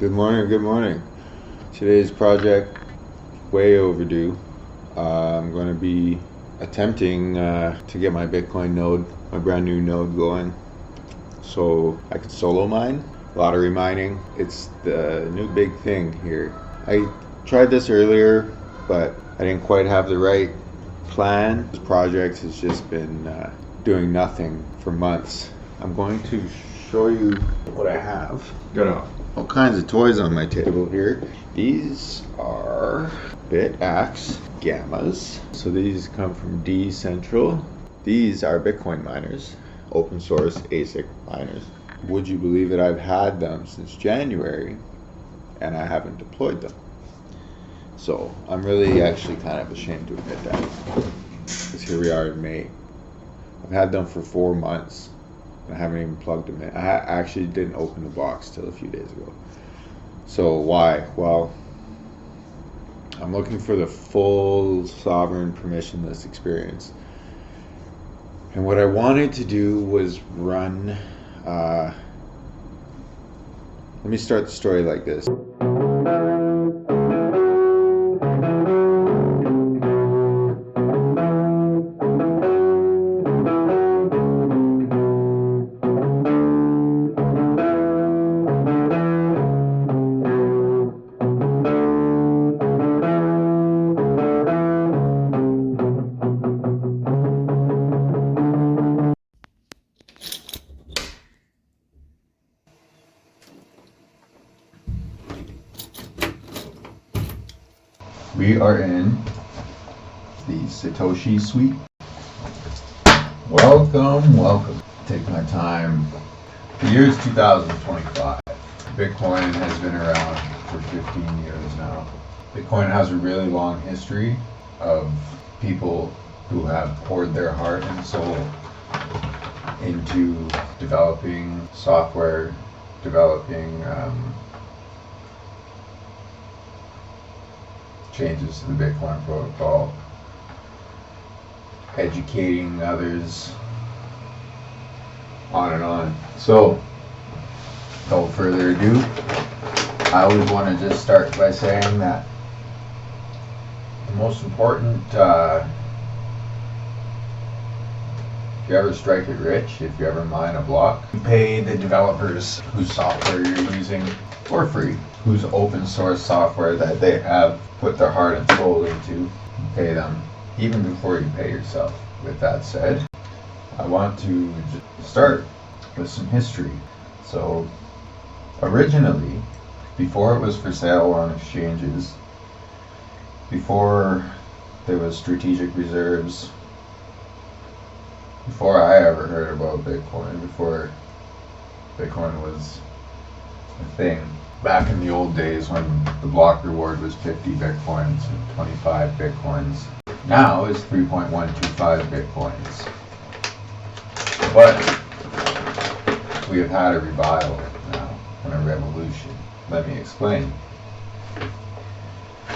Good morning, good morning. Today's project, way overdue. I'm going to be attempting to get my Bitcoin node, my brand new node going, so I could solo mine, lottery mining. It's the new big thing here. I tried this earlier, but I didn't quite have the right plan. This project has just been doing nothing for months. I'm going to show you what I have. Got all kinds of toys on my table here. These are BitAxe Gammas. So these come from Decentral. These are Bitcoin miners, open source ASIC miners. Would you believe it? I've had them since January and I haven't deployed them. So I'm really actually kind of ashamed to admit that, because here we are in May. I've had them for 4 months. I haven't even plugged them in. I actually didn't open the box till a few days ago. So why? Well, I'm looking for the full sovereign permissionless experience. And what I wanted to do was run, let me start the story like this. We are in the Satoshi suite. Welcome. Take my time. The year is 2025. Bitcoin has been around for 15 years now. Bitcoin has a really long history of people who have poured their heart and soul into developing software, developing changes to the Bitcoin protocol, educating others, on and on. So, without further ado, I always want to just start by saying that the most important, if you ever strike it rich, if you ever mine a block, you pay the developers whose software you're using for free, whose open source software that they have put their heart and soul into. You pay them even before you pay yourself. With that said, I want to start with some history. So originally, before it was for sale on exchanges, before there was strategic reserves, before I ever heard about Bitcoin, before Bitcoin was a thing, back in the old days when the block reward was 50 Bitcoins and 25 Bitcoins, now it's 3.125 Bitcoins. But we have had a revival now and a revolution. Let me explain.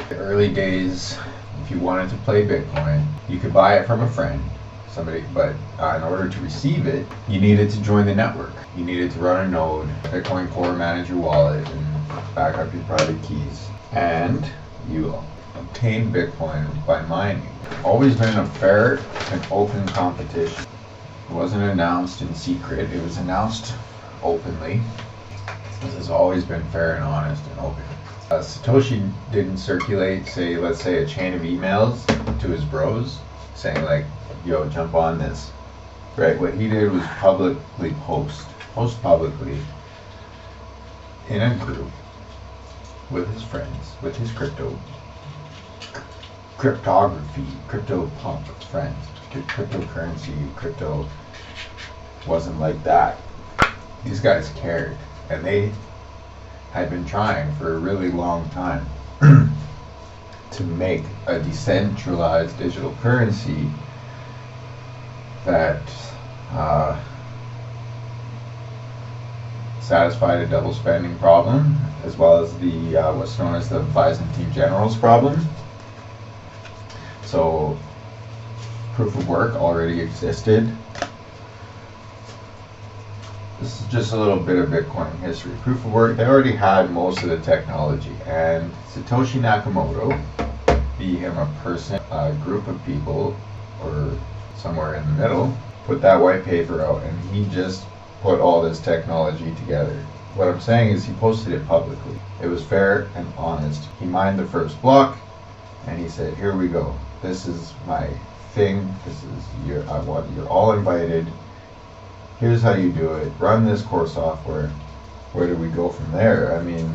The early days, if you wanted to play Bitcoin, you could buy it from a friend, somebody, but in order to receive it, you needed to join the network. You needed to run a node, Bitcoin Core, manage your wallet, and back up your private keys. And you obtain Bitcoin by mining. Always been a fair and open competition. It wasn't announced in secret, it was announced openly. This has always been fair and honest and open. Satoshi didn't circulate, let's say a chain of emails to his bros saying like, yo, jump on this. Right, what he did was publicly post publicly in a group with his friends, with his cryptography, CryptoPunk friends. Cryptocurrency, crypto wasn't like that. These guys cared, and they had been trying for a really long time to make a decentralized digital currency that satisfied a double spending problem, as well as the what's known as the Byzantine generals problem. So proof of work already existed. This is just a little bit of Bitcoin history. Proof of work, they already had most of the technology, and Satoshi Nakamoto, be him a person, a group of people, or somewhere in the middle, put that white paper out, and he just put all this technology together. What I'm saying is he posted it publicly. It was fair and honest. He mined the first block, and he said, here we go. This is my thing. This is you're all invited. Here's how you do it. Run this core software. Where do we go from there? I mean,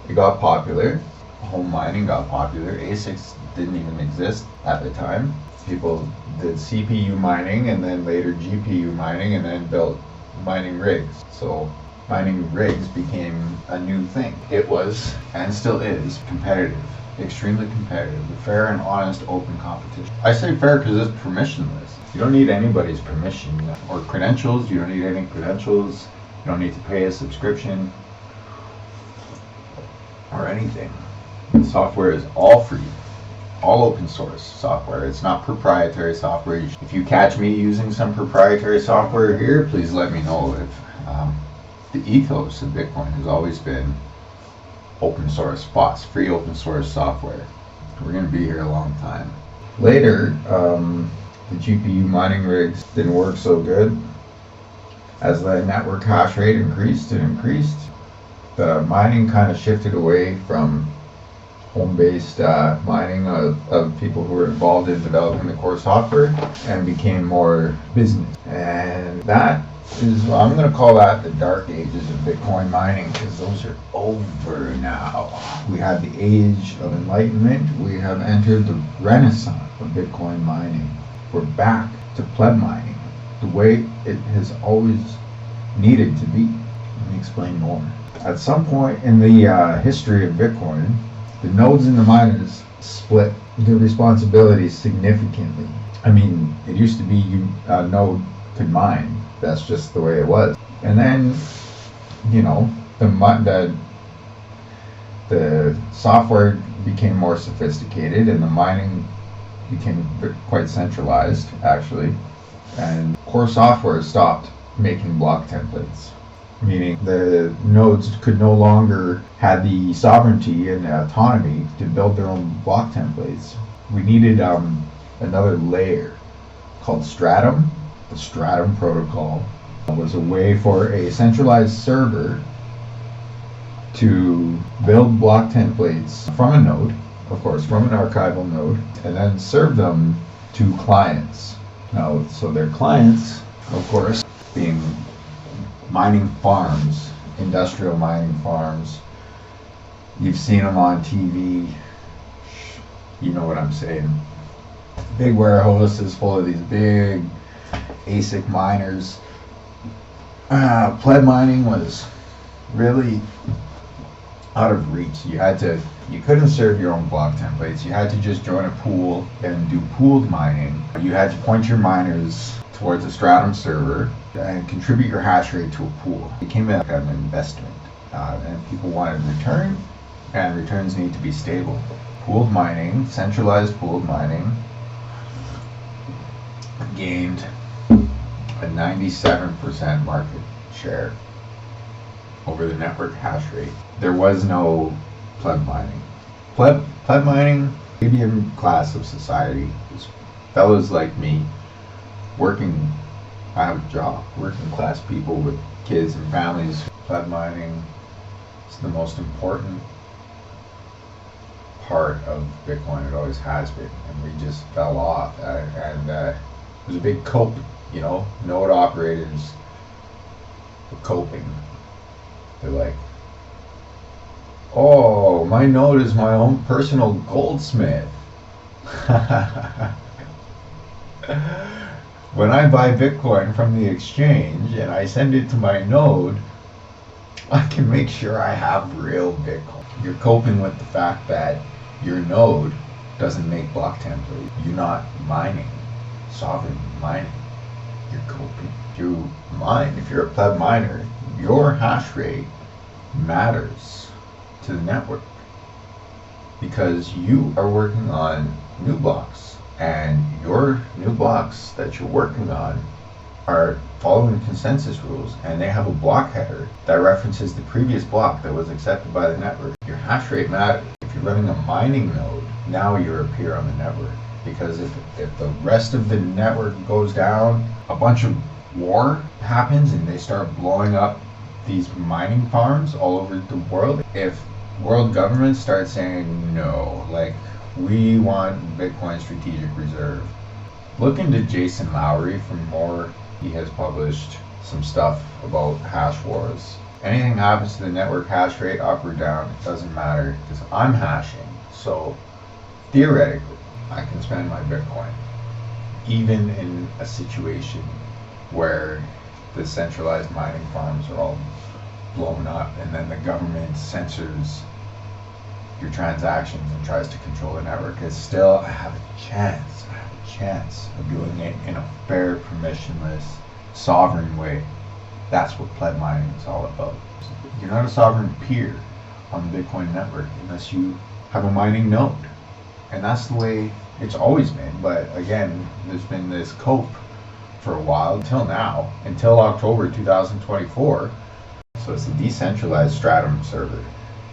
it got popular. Home mining got popular. ASICs didn't even exist at the time. People did CPU mining and then later GPU mining and then built mining rigs. So mining rigs became a new thing. It was, and still is, competitive. Extremely competitive. Fair and honest open competition. I say fair because it's permissionless. You don't need anybody's permission or credentials. You don't need any credentials. You don't need to pay a subscription or anything. The software is all free. All open source software. It's not proprietary software. If you catch me using some proprietary software here, please let me know. The ethos of Bitcoin has always been open source, FOSS, free open source software. We're going to be here a long time. Later, the GPU mining rigs didn't work so good. As the network hash rate increased and increased, the mining kind of shifted away from home-based mining of people who were involved in developing the core software and became more business. And that is, I'm going to call that the dark ages of Bitcoin mining, because those are over now. We had the age of enlightenment. We have entered the renaissance of Bitcoin mining. We're back to pleb mining, the way it has always needed to be. Let me explain more. At some point in the history of Bitcoin, the nodes and the miners split their responsibilities significantly. I mean, it used to be a node could mine. That's just the way it was. And then, you know, the software became more sophisticated and the mining became quite centralized, actually. And core software stopped making block templates, meaning the nodes could no longer have the sovereignty and the autonomy to build their own block templates. We needed another layer called Stratum. The Stratum protocol was a way for a centralized server to build block templates from a node, of course, from an archival node, and then serve them to clients. Now, so their clients, of course, being mining farms, industrial mining farms. You've seen them on TV. You know what I'm saying. Big warehouses full of these big ASIC miners. Pleb mining was really out of reach. You couldn't serve your own block templates. You had to just join a pool and do pooled mining. You had to point your miners towards a Stratum server and contribute your hash rate to a pool. It became an investment, and people wanted return, and returns need to be stable. Pooled mining, centralized pooled mining, gained a 97% market share over the network hash rate. There was no pleb mining. Pleb mining, medium class of society, is fellows like me, working, I have a job, working class people with kids and families. Pleb mining is the most important part of Bitcoin. It always has been, and we just fell off. And there's a big cope, you know, node operators were coping. They're like, oh, my node is my own personal goldsmith. When I buy Bitcoin from the exchange and I send it to my node, I can make sure I have real Bitcoin. You're coping with the fact that your node doesn't make block templates. You're not mining, sovereign mining. You're coping. You mine. If you're a pleb miner, your hash rate matters to the network because you are working on new blocks, and your new blocks that you're working on are following consensus rules, and they have a block header that references the previous block that was accepted by the network, your hash rate matters. If you're running a mining node, now you appear on the network. Because if the rest of the network goes down, a bunch of war happens and they start blowing up these mining farms all over the world. If world governments start saying no, like, we want Bitcoin strategic reserve, look into Jason Lowry for more. He has published some stuff about hash wars. Anything happens to the network hash rate, up or down, it doesn't matter because I'm hashing. So theoretically, I can spend my Bitcoin, even in a situation where the centralized mining farms are all blown up and then the government censors your transactions and tries to control the network. It's still, I have a chance of doing it in a fair, permissionless, sovereign way. That's what pleb mining is all about. You're not a sovereign peer on the Bitcoin network unless you have a mining node. And that's the way it's always been. But again, there's been this cope for a while, until October 2024. So it's a decentralized Stratum server.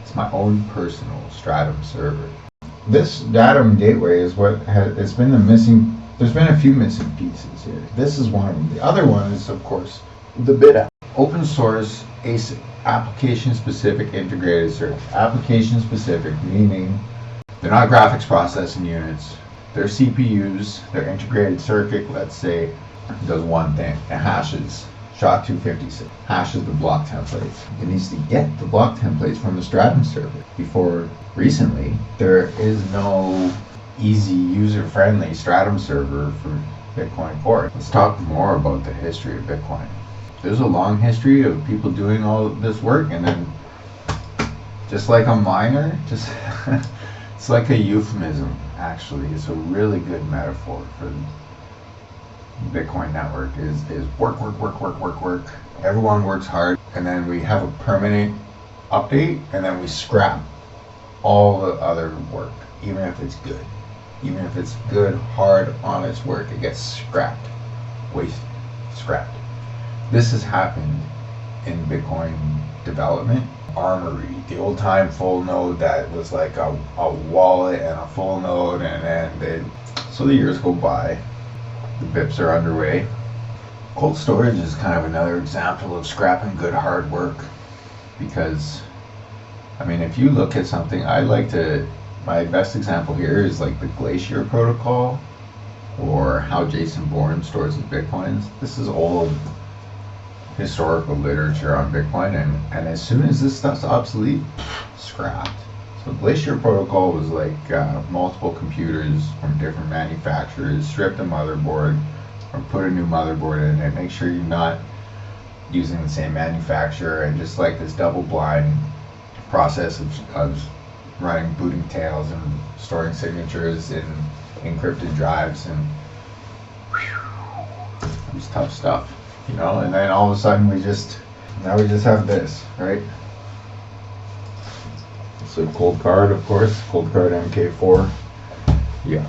It's my own personal Stratum server. This Datum gateway is it's been the missing. There's been a few missing pieces here. This is one of them. The other one is, of course, the BitApp. Open source ASIC, application specific integrated circuit. Application specific meaning they're not graphics processing units. They're CPUs. Their integrated circuit, let's say, does one thing. It hashes SHA-256, hashes the block templates. It needs to get the block templates from the Stratum server. Before recently, there is no easy, user-friendly Stratum server for Bitcoin Core. Let's talk more about the history of Bitcoin. There's a long history of people doing all of this work, and then just like a miner, it's like a euphemism, actually. It's a really good metaphor for the Bitcoin network is work. Everyone works hard, and then we have a permanent update, and then we scrap all the other work, even if it's good. Even if it's good, hard, honest work, it gets scrapped, wasted, scrapped. This has happened in Bitcoin development. Armory, the old time full node that was like a wallet and a full node, and then so the years go by, the BIPs are underway. Cold storage is kind of another example of scrapping good hard work, because I mean, if you look at something, my best example here is like the Glacier protocol, or how Jason Bourne stores his Bitcoins. This is old historical literature on Bitcoin, and as soon as this stuff's obsolete, scrapped. So Glacier protocol was like multiple computers from different manufacturers, stripped a motherboard or put a new motherboard in it, make sure you're not using the same manufacturer, and just like this double blind process of running booting tails and storing signatures in encrypted drives, and it was tough stuff. You know, and then all of a sudden we just have this, right? So cold card, of course, cold card MK4. Yeah.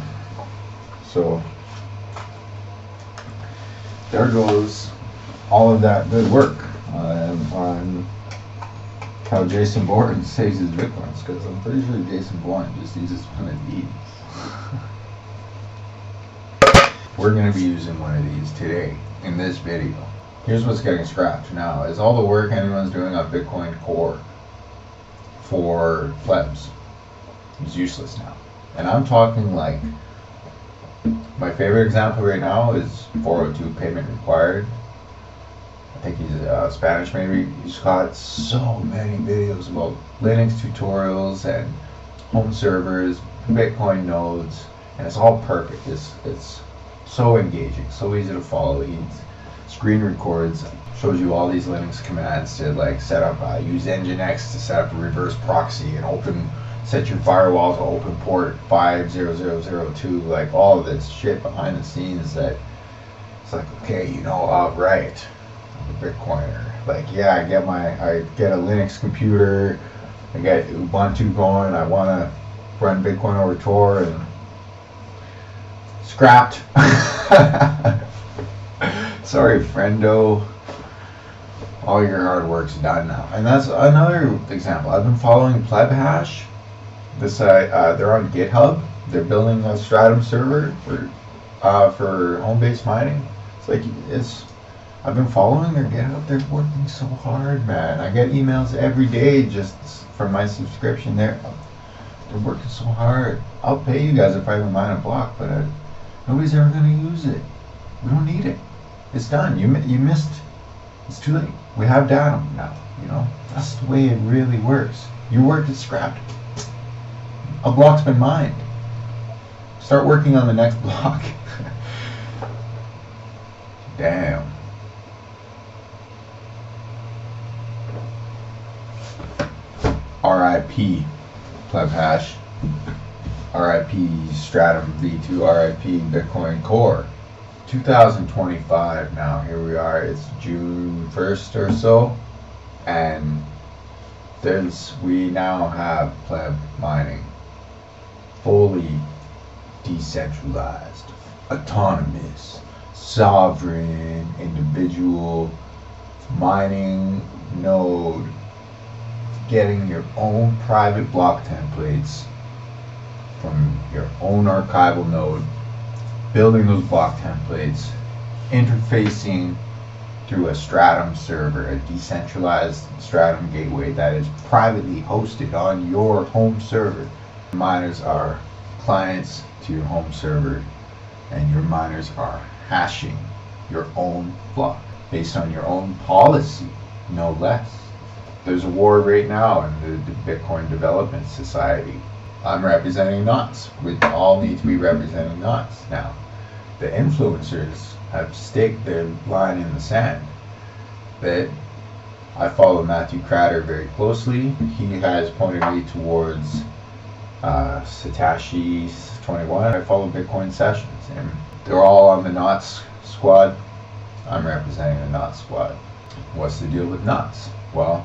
So there goes all of that good work on how Jason Bourne saves his Bitcoins, because I'm pretty sure Jason Bourne just uses one of these. We're going to be using one of these today in this video. Here's what's getting scrapped now, is all the work anyone's doing on Bitcoin Core for plebs is useless now. And I'm talking like, my favorite example right now is 402 payment required. I think he's Spanish maybe. He's got so many videos about Linux tutorials and home servers, Bitcoin nodes, and it's all perfect. It's so engaging, so easy to follow. He screen records, shows you all these Linux commands to like set up, use Nginx to set up a reverse proxy and set your firewall to open port 50002, like all of this shit behind the scenes that it's like, okay, right, I'm a Bitcoiner. Like, yeah, I get a Linux computer, I get Ubuntu going, I want to run Bitcoin over Tor, and scrapped. Sorry, friendo. All your hard work's done now. And that's another example. I've been following Pleb Hash. They're on GitHub. They're building a Stratum server for home-based mining. I've been following their GitHub. They're working so hard, man. I get emails every day just from my subscription. They're working so hard. I'll pay you guys if I even mine a block, but nobody's ever going to use it. We don't need it. It's done. You missed. It's too late. We have data now. That's the way it really works. Your work is scrapped. A block's been mined. Start working on the next block. Damn. RIP Pleb Hash. RIP Stratum V2. RIP Bitcoin Core. 2025 now. Here we are. It's June 1st or so, and we now have pleb mining fully decentralized, autonomous, sovereign, individual mining node, getting your own private block templates from your own archival node, building those block templates, interfacing through a Stratum server, a decentralized Stratum gateway that is privately hosted on your home server. Miners are clients to your home server, and your miners are hashing your own block based on your own policy, no less. There's a war right now in the Bitcoin Development Society. I'm representing NOTs. We all need to be representing NOTs now. The influencers have staked their line in the sand. That I follow Matthew Crater very closely. He has pointed me towards Satoshi 21. I follow Bitcoin Sessions, and they're all on the NOTs squad. I'm representing the NOTs squad. What's the deal with NOTs? Well,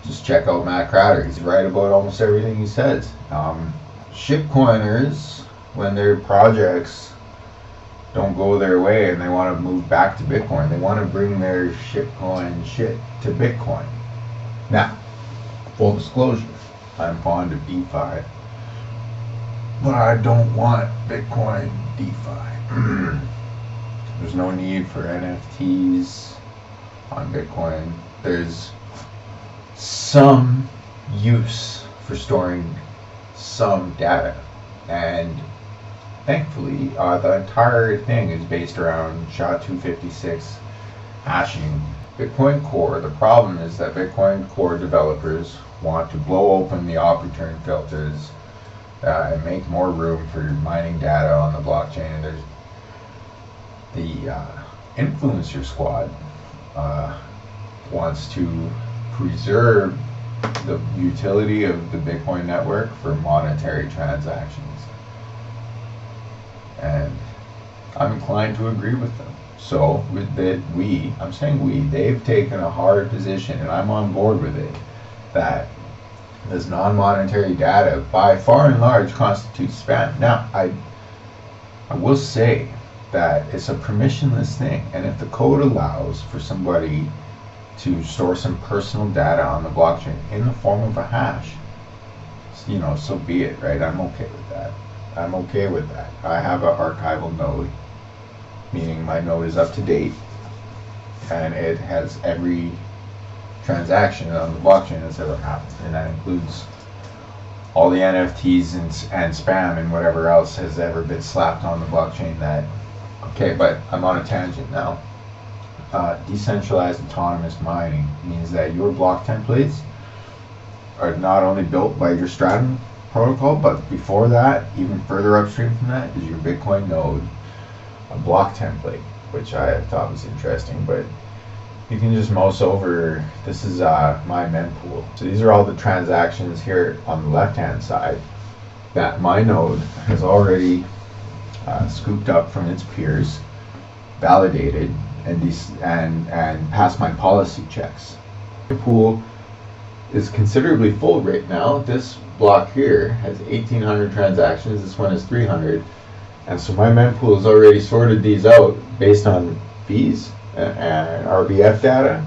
just check out Matt Crater. He's right about almost everything he says. Shitcoiners, when their projects don't go their way and they want to move back to Bitcoin, they want to bring their shitcoin shit to Bitcoin. Now, full disclosure, I'm fond of DeFi, but I don't want Bitcoin DeFi. There's no need for NFTs on Bitcoin. There's some use for storing some data, and thankfully the entire thing is based around SHA-256 hashing. Bitcoin Core, the problem is that Bitcoin Core developers want to blow open the op-return filters and make more room for mining data on the blockchain. And there's the influencer squad wants to preserve the utility of the Bitcoin network for monetary transactions. And I'm inclined to agree with them. So I'm saying they've taken a hard position, and I'm on board with it, that this non-monetary data by far and large constitutes spam. Now, I will say that it's a permissionless thing, and if the code allows for somebody to store some personal data on the blockchain in the form of a hash, so be it, right? I'm okay with that. I have an archival node, meaning my node is up to date, and it has every transaction on the blockchain that's ever happened, and that includes all the NFTs and spam and whatever else has ever been slapped on the blockchain. But I'm on a tangent now. Decentralized autonomous mining means that your block templates are not only built by your Stratum protocol, but before that, even further upstream from that, is your Bitcoin node, a block template, which I thought was interesting. But you can just mouse over. This is my mempool. So these are all the transactions here on the left-hand side that my node has already scooped up from its peers, validated, and passed my policy checks. The pool is considerably full right now. This block here has 1,800 transactions. This one is 300, and so my mempool has already sorted these out based on fees and RBF data,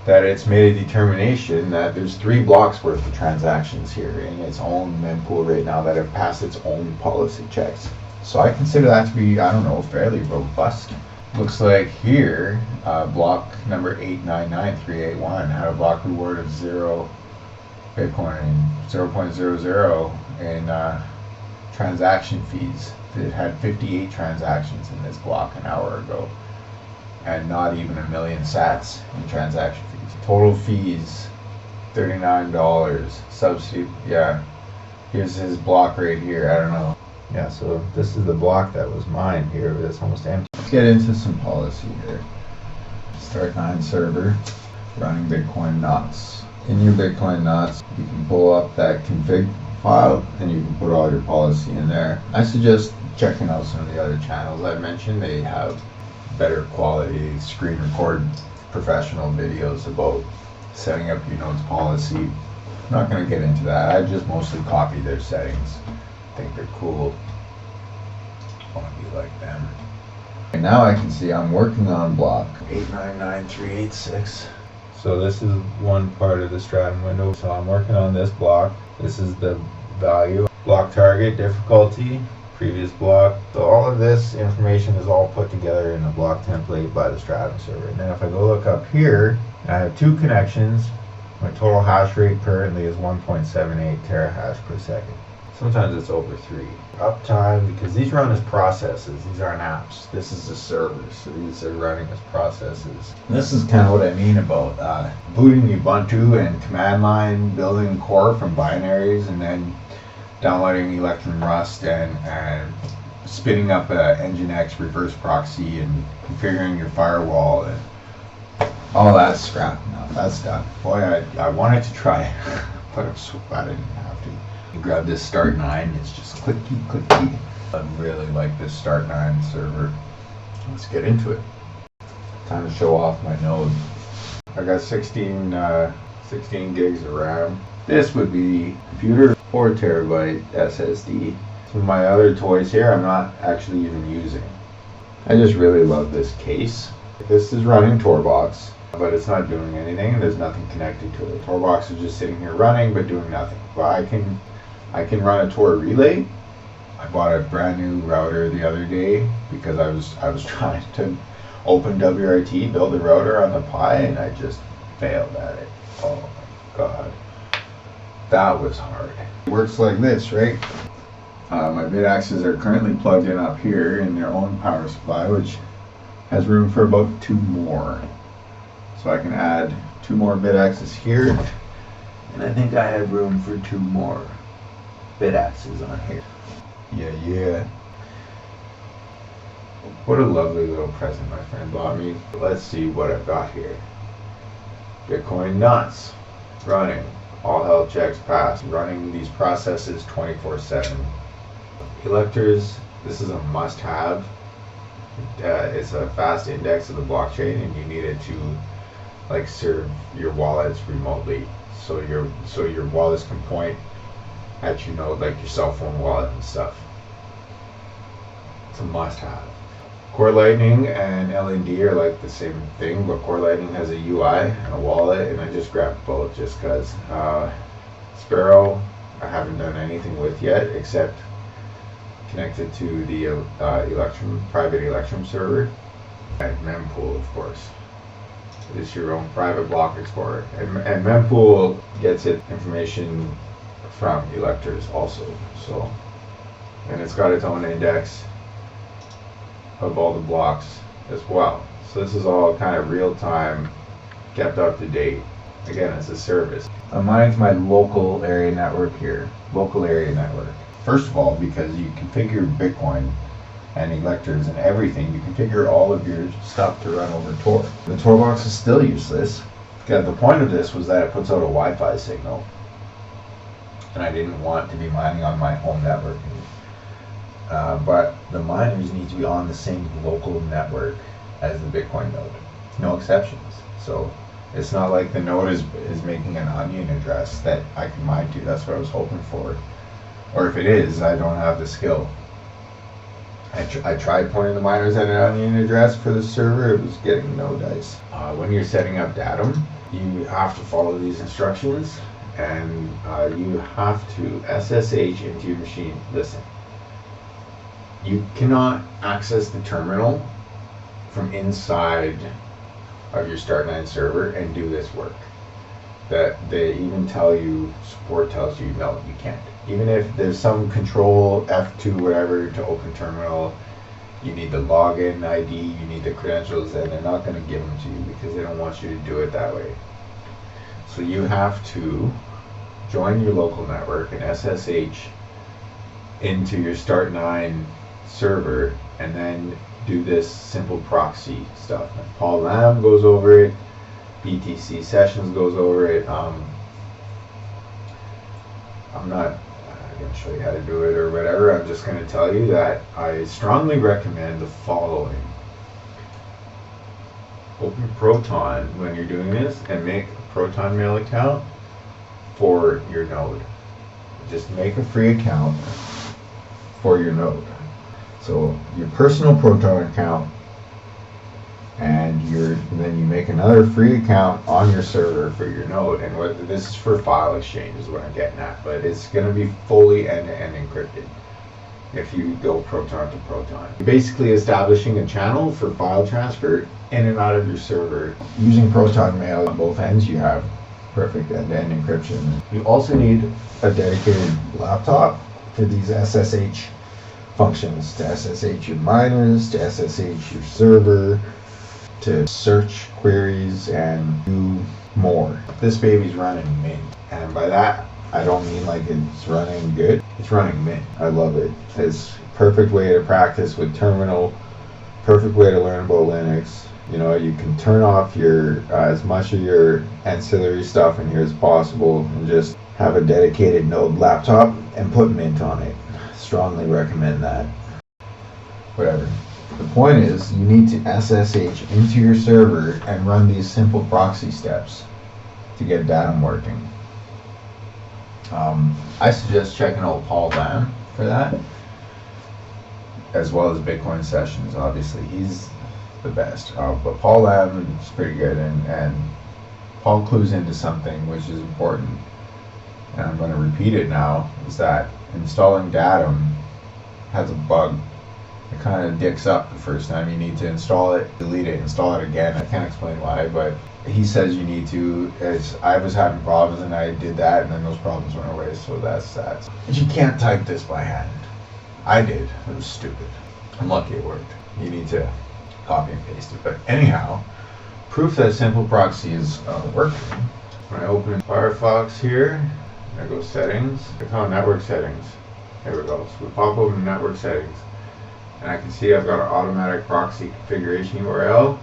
that it's made a determination that there's 3 blocks worth of transactions here in its own mempool right now that have passed its own policy checks. So I consider that to be, I don't know, fairly robust. Looks like here, block number 899381 had a block reward of 0 Bitcoin, 0.00 in transaction fees. It had 58 transactions in this block an hour ago, and not even 1 million sats in transaction fees. Total fees, $39. Substitute, yeah. Here's his block right here. I don't know. Yeah, so this is the block that was mined here, but it's almost empty. Let's get into some policy here. Start 9 server, running Bitcoin knots. In your Bitcoin knots, you can pull up that config file and you can put all your policy in there. I suggest checking out some of the other channels I mentioned. They have better quality screen record professional videos about setting up your nodes policy. I'm not going to get into that. I just mostly copy their settings. I think they're cool. I want to be like them. And now I can see I'm working on block 899386. So this is one part of the Stratum window. So I'm working on this block. This is the value, block target, difficulty, previous block. So all of this information is all put together in a block template by the Stratum server. And then if I go look up here, I have 2 connections. My total hash rate currently is 1.78 terahash per second. Sometimes it's over 3. Uptime, because these run as processes, these aren't apps. This is a server, so these are running as processes. And this is kind of what I mean about booting Ubuntu and command line, building core from binaries, and then downloading Electrum Rust and spinning up a Nginx reverse proxy and configuring your firewall and all that scrap. Now that's done. Boy, I wanted to try, but I'm so glad I didn't have to. You grab this Start 9, it's just clicky, clicky. I really like this Start 9 server. Let's get into it. Time to show off my node. I got 16 gigs of RAM. This would be computer 4 terabyte SSD. Some of my other toys here I'm not actually even using. I just really love this case. This is running Torbox, but it's not doing anything and there's nothing connected to it. Torbox is just sitting here running but doing nothing. But I can run a Tor relay. I bought a brand new router the other day because I was trying to open WRT, build a router on the Pi, and I just failed at it. Oh my god. That was hard. It works like this, right? My bit-axes are currently plugged in up here in their own power supply, which has room for about 2 more. So I can add 2 more bit-axes here, and I think I have room for 2 more bit-axes on here. Yeah. What a lovely little present my friend bought me. Let's see what I've got here. Bitcoin nuts. Running. All health checks passed. Running these processes 24/7. Electors. This is a must-have. It's a fast index of the blockchain, and you need it to serve your wallets remotely. So your wallets can point at your node, like your cell phone wallet and stuff. It's a must-have. Core Lightning and LND are like the same thing, but Core Lightning has a UI and a wallet, and I just grabbed both just because. Sparrow, I haven't done anything with yet except connected to the private Electrum server. And mempool, of course. It's your own private block explorer. And mempool gets its information from electors also. So, and it's got its own index of all the blocks as well. So this is all kind of real time, kept up to date. Again, it's a service. I'm mining to my local area network here. Local area network. First of all, because you configure Bitcoin and electors and everything, you configure all of your stuff to run over Tor. The Torbox is still useless. The point of this was that it puts out a Wi-Fi signal. And I didn't want to be mining on my home network. But the miners need to be on the same local network as the Bitcoin node. No exceptions. So it's not like the node is making an onion address that I can mine to. That's what I was hoping for. Or if it is, I don't have the skill. I tried pointing the miners at an onion address for the server. It was getting no dice. When you're setting up datum, you have to follow these instructions, and you have to SSH into your machine. Listen, you cannot access the terminal from inside of your Start9 server and do this work. That they even tell you, support tells you, no, you can't. Even if there's some control F2 whatever to open terminal, you need the login ID, you need the credentials, and they're not going to give them to you because they don't want you to do it that way. So you have to join your local network and SSH into your Start9 server, and then do this simple proxy stuff. And Paul Lamb goes over it, BTC Sessions goes over it. I'm not going to show you how to do it or whatever. I'm just going to tell you that I strongly recommend the following. Open Proton when you're doing this and make a Proton Mail account for your node. Just make a free account for your node. So your personal Proton account, and then you make another free account on your server for your node. And this is for file exchange is what I'm getting at, but it's going to be fully end-to-end encrypted if you go Proton to Proton. You're basically establishing a channel for file transfer in and out of your server. Using Proton Mail on both ends, you have perfect end-to-end encryption. You also need a dedicated laptop for these SSH functions, to SSH your miners, to SSH your server, to search queries, and do more. This baby's running mint, and by that I don't mean like it's running good. It's running mint. I love it. It's a perfect way to practice with terminal, perfect way to learn about Linux. You know, you can turn off your as much of your ancillary stuff in here as possible and just have a dedicated node laptop and put mint on it. Strongly recommend that. Whatever. The point is, you need to SSH into your server and run these simple proxy steps to get datum working. I suggest checking out Paul Lamb for that, as well as Bitcoin Sessions. Obviously, he's the best. But Paul Lamb is pretty good, and Paul clues into something which is important, and I'm going to repeat it now, is that installing datum has a bug. It kind of dicks up the first time. You need to install it, delete it, install it again. I can't explain why, but he says you need to. I was having problems and I did that, and then those problems went away, so that's that. But you can't type this by hand. I did. It was stupid. I'm lucky it worked. You need to copy and paste it. But anyhow, proof that simple proxy is working. When I open Firefox here, I go settings. Click on network settings. There we go. So we pop open network settings. And I can see I've got an automatic proxy configuration URL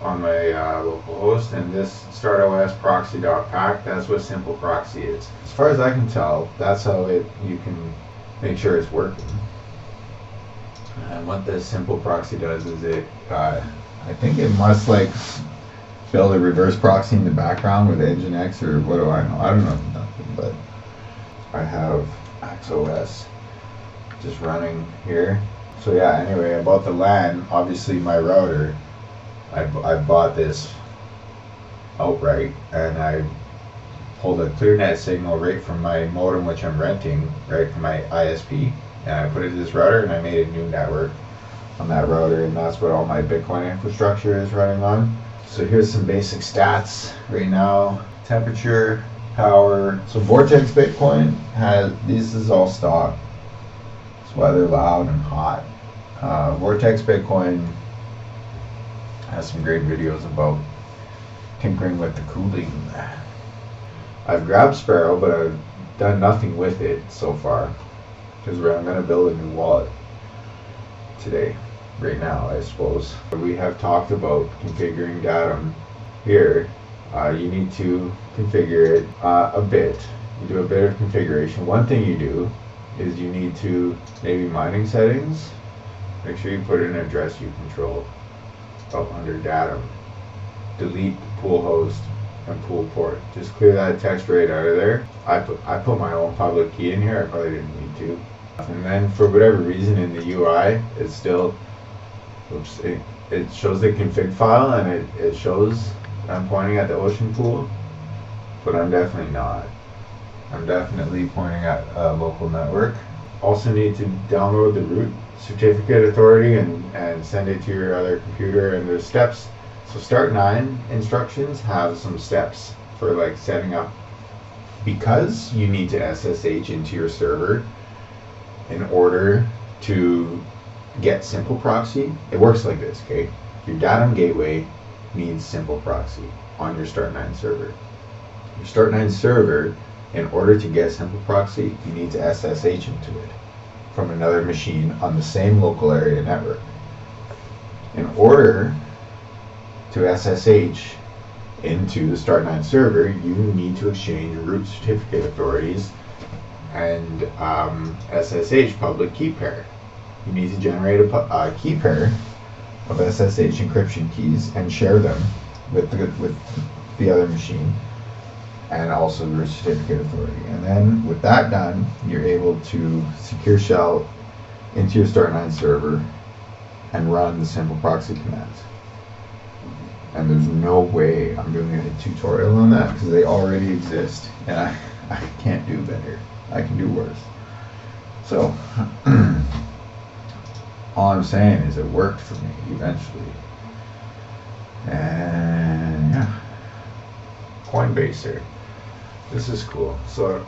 on my local host, and this startos proxy.pack, that's what simple proxy is. As far as I can tell, that's how you can make sure it's working. And what this simple proxy does is I think it must like build a reverse proxy in the background with Nginx, or what do I know? I don't know nothing, but I have XOS just running here. So yeah, anyway, about the LAN, obviously my router, I bought this outright, and I pulled a ClearNet signal right from my modem, which I'm renting, right from my ISP, and I put it to this router, and I made a new network on that router, and that's what all my Bitcoin infrastructure is running on. So here's some basic stats right now. Temperature, power. So Vortex Bitcoin this is all stock. That's why they're loud and hot. Vortex Bitcoin has some great videos about tinkering with the cooling. I've grabbed Sparrow, but I've done nothing with it so far, because I'm going to build a new wallet today, right now, I suppose. We have talked about configuring datum here. You need to configure it a bit. You do a bit of configuration. One thing you do is you need to, maybe mining settings, make sure you put in an address you control up under datum. Delete pool host and pool port. Just clear that text right out of there. I put my own public key in here. I probably didn't need to. And then for whatever reason in the UI, it's still, it shows the config file and it shows I'm pointing at the ocean pool, but I'm definitely not. I'm definitely pointing at a local network. Also need to download the root certificate authority and send it to your other computer, and there's steps. So Start9 instructions have some steps for like setting up, because you need to SSH into your server in order to get simple proxy. It works like this, okay? Your datum gateway needs simple proxy on your Start9 server. Your Start9 server, in order to get simple proxy, you need to SSH into it from another machine on the same local area network. In order to SSH into the Start9 server, you need to exchange root certificate authorities and SSH public key pair. You need to generate a key pair of SSH encryption keys and share them with the other machine, and also root certificate authority. And then with that done, you're able to secure shell into your Start9 server and run the simple proxy commands. And there's no way I'm doing a tutorial on that, because they already exist, and I can't do better. I can do worse. So all I'm saying is it worked for me eventually. And yeah, Coinbaser. This is cool. So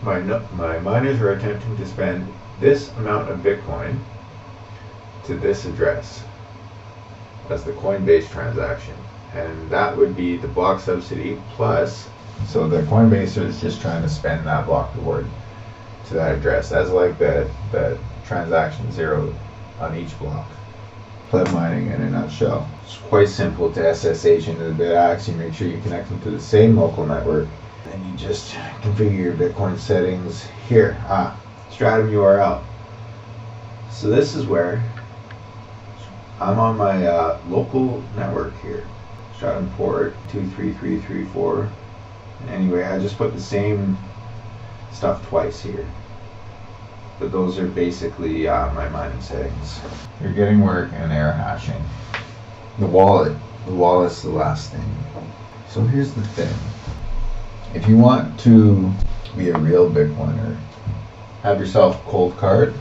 my miners are attempting to spend this amount of Bitcoin to this address as the Coinbase transaction, and that would be the block subsidy plus. So the Coinbaser is just trying to spend that block reward to that address as like the transaction zero on each block. Pleb mining in a nutshell. It's quite simple to SSH into the BitAxe. You make sure you connect them to the same local network, and you just configure your Bitcoin settings here. Stratum URL. So this is where I'm on my local network here. Stratum port 23334. Anyway, I just put the same stuff twice here. But those are basically my mining settings. You're getting work and error hashing. The wallet's the last thing. So here's the thing. If you want to be a real Bitcoiner, have yourself a cold card,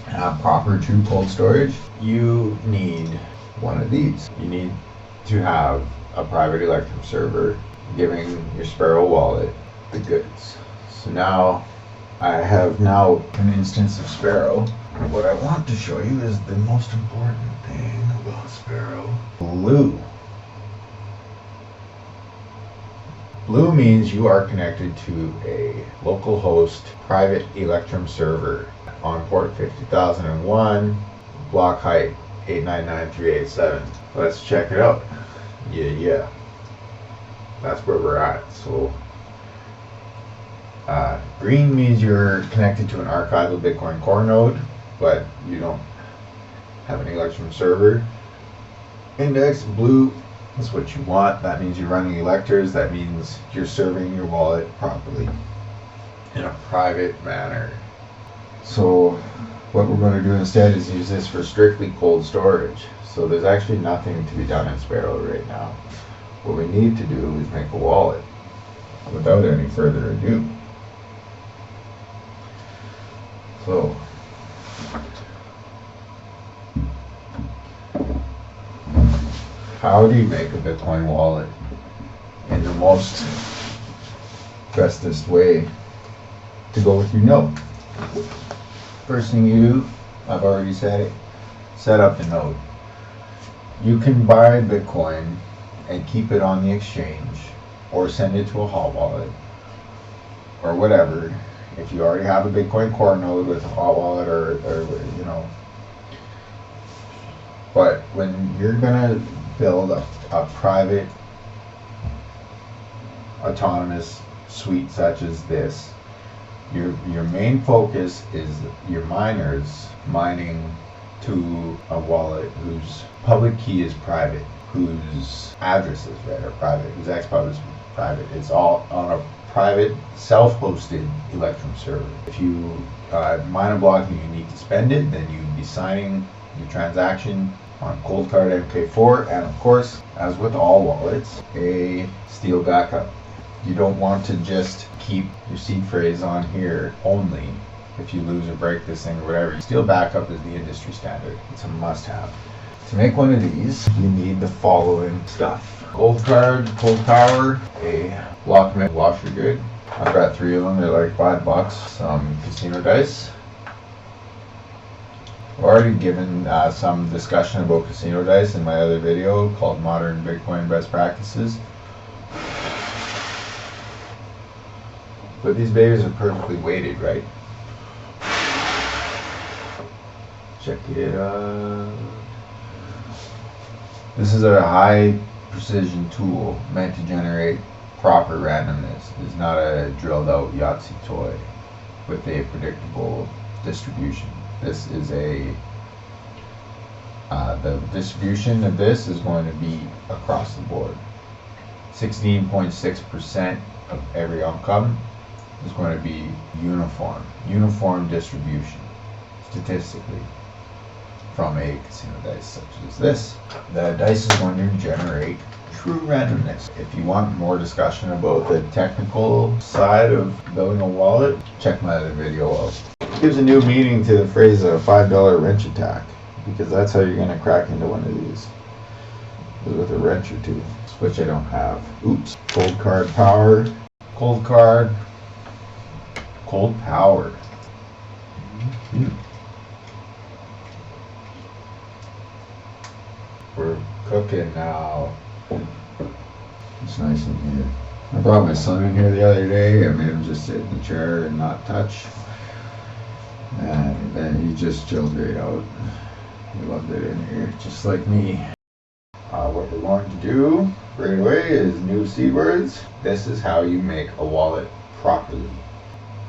have proper true cold storage, you need one of these. You need to have a private Electrum server giving your Sparrow wallet the goods. So now I have an instance of Sparrow. What I want to show you is the most important thing about Sparrow. Blue. Blue means you are connected to a localhost private Electrum server on port 50,001, block height 899.387. Let's check it out. Yeah. That's where we're at. So green means you're connected to an archival Bitcoin core node, but you don't have an Electrum server. Index blue is what you want. That means you're running electors. That means you're serving your wallet properly in a private manner. So what we're going to do instead is use this for strictly cold storage. So there's actually nothing to be done in Sparrow right now. What we need to do is make a wallet without any further ado. So how do you make a Bitcoin wallet in the most bestest way to go with your node? First thing you do, I've already said it, set up the node. You can buy Bitcoin and keep it on the exchange, or send it to a hot wallet, or whatever. If you already have a Bitcoin core node with a hot wallet, or you know. But when you're gonna build a private autonomous suite such as this, your main focus is your miners mining to a wallet whose public key is private, whose addresses are private, whose XPub is private. It's all on a private self-hosted Electrum server. If you mine a block and you need to spend it, then you'd be signing your transaction on Cold Card MK4, and of course, as with all wallets, a steel backup. You don't want to just keep your seed phrase on here only. If you lose or break this thing or whatever, steel backup is the industry standard. It's a must-have. To make one of these, you need the following stuff: Cold Card, Cold Power, a block mint washer grid. I've got 3 of them. They're like $5. Some casino dice. I've already given some discussion about casino dice in my other video called Modern Bitcoin Best Practices. But these babies are perfectly weighted, right? Check it out. This is a high precision tool meant to generate proper randomness. It's not a drilled out Yahtzee toy with a predictable distribution. This is the distribution of this is going to be across the board. 16.6% of every outcome is going to be uniform distribution statistically from a casino dice such as this. The dice is going to generate true randomness. If you want more discussion about the technical side of building a wallet, check my other video out. It gives a new meaning to the phrase a $5 wrench attack, because that's how you're going to crack into one of these, with a wrench or two, which I don't have. Oops. Cold Card Power. Cold Card. Cold Power. We're cooking now. It's nice in here. I brought my son in here the other day. I made him just sit in the chair and not touch. And then he just chilled right out. He loved it in here, just like me. What we're going to do right away is new seed words. This is how you make a wallet properly.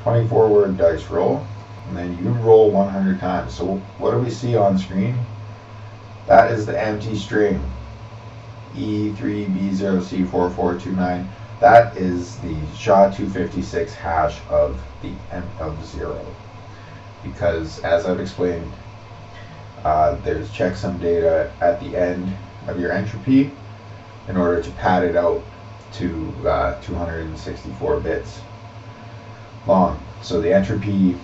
24-word dice roll, and then you roll 100 times. So what do we see on screen? That is the empty string. E3B0C4429. That is the SHA-256 hash of the of 0. Because as I've explained, there's checksum data at the end of your entropy in order to pad it out to 264 bits long. So the entropy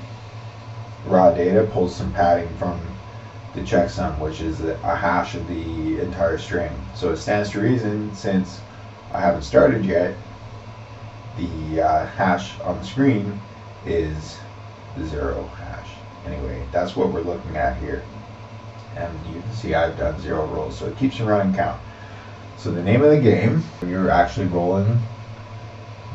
raw data pulls some padding from the checksum, which is a hash of the entire string. So it stands to reason, since I haven't started yet, the hash on the screen is the 0 hash. Anyway, that's what we're looking at here. And you can see I've done 0 rolls, so it keeps a running count. So the name of the game, when you're actually rolling,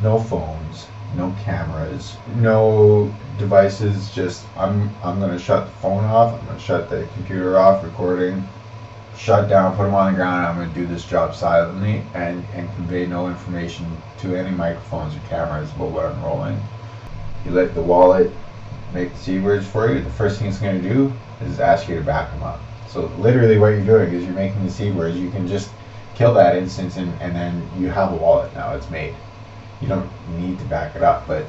no phones, no cameras, no devices, just I'm going to shut the phone off, I'm going to shut the computer off, recording, shut down, put them on the ground, I'm going to do this job silently and convey no information to any microphones or cameras about what I'm rolling. You let the wallet make the seed words for you. The first thing it's going to do is ask you to back them up. So literally what you're doing is you're making the seed words. You can just kill that instance and then you have a wallet now. It's made. You don't need to back it up, but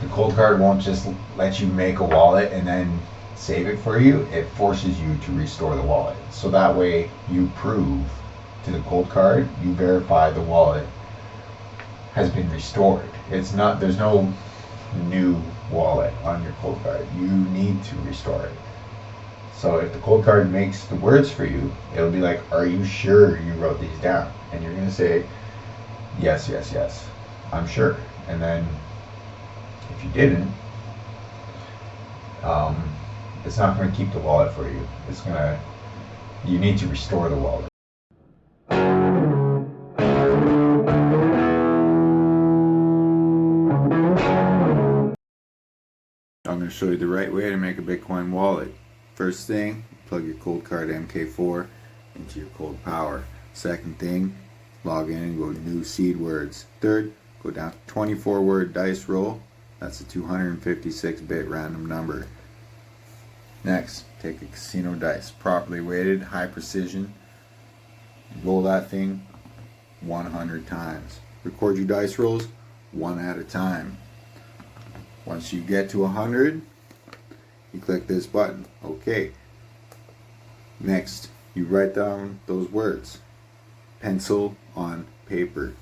the cold card won't just let you make a wallet and then save it for you. It forces you to restore the wallet. So that way you prove to the cold card, you verify the wallet has been restored. It's not, there's no new wallet on your cold card. You need to restore it. So if the cold card makes the words for you, it'll be like, are you sure you wrote these down? And you're going to say, yes, yes, yes, I'm sure. And then if you didn't, it's not going to keep the wallet for you. It's going to, you need to restore the wallet. I'm going to show you the right way to make a Bitcoin wallet. First thing, plug your cold card MK4 into your cold power. Second thing, log in and go to new seed words. Third, go down to 24-word dice roll. That's a 256-bit random number. Next, take a casino dice, properly weighted, high precision. Roll that thing 100 times. Record your dice rolls, one at a time. Once you get to 100, you click this button, OK. Next, you write down those words, pencil on paper.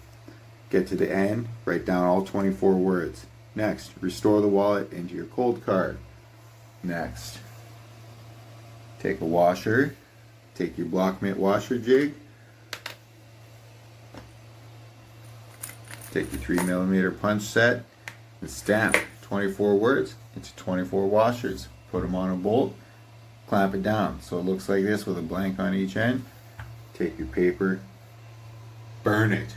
Get to the end, write down all 24 words. Next, restore the wallet into your cold card. Next, take a washer, take your block mitt washer jig, take your 3mm punch set, and stamp 24 words into 24 washers. Put them on a bolt, clamp it down so it looks like this with a blank on each end. Take your paper, burn it.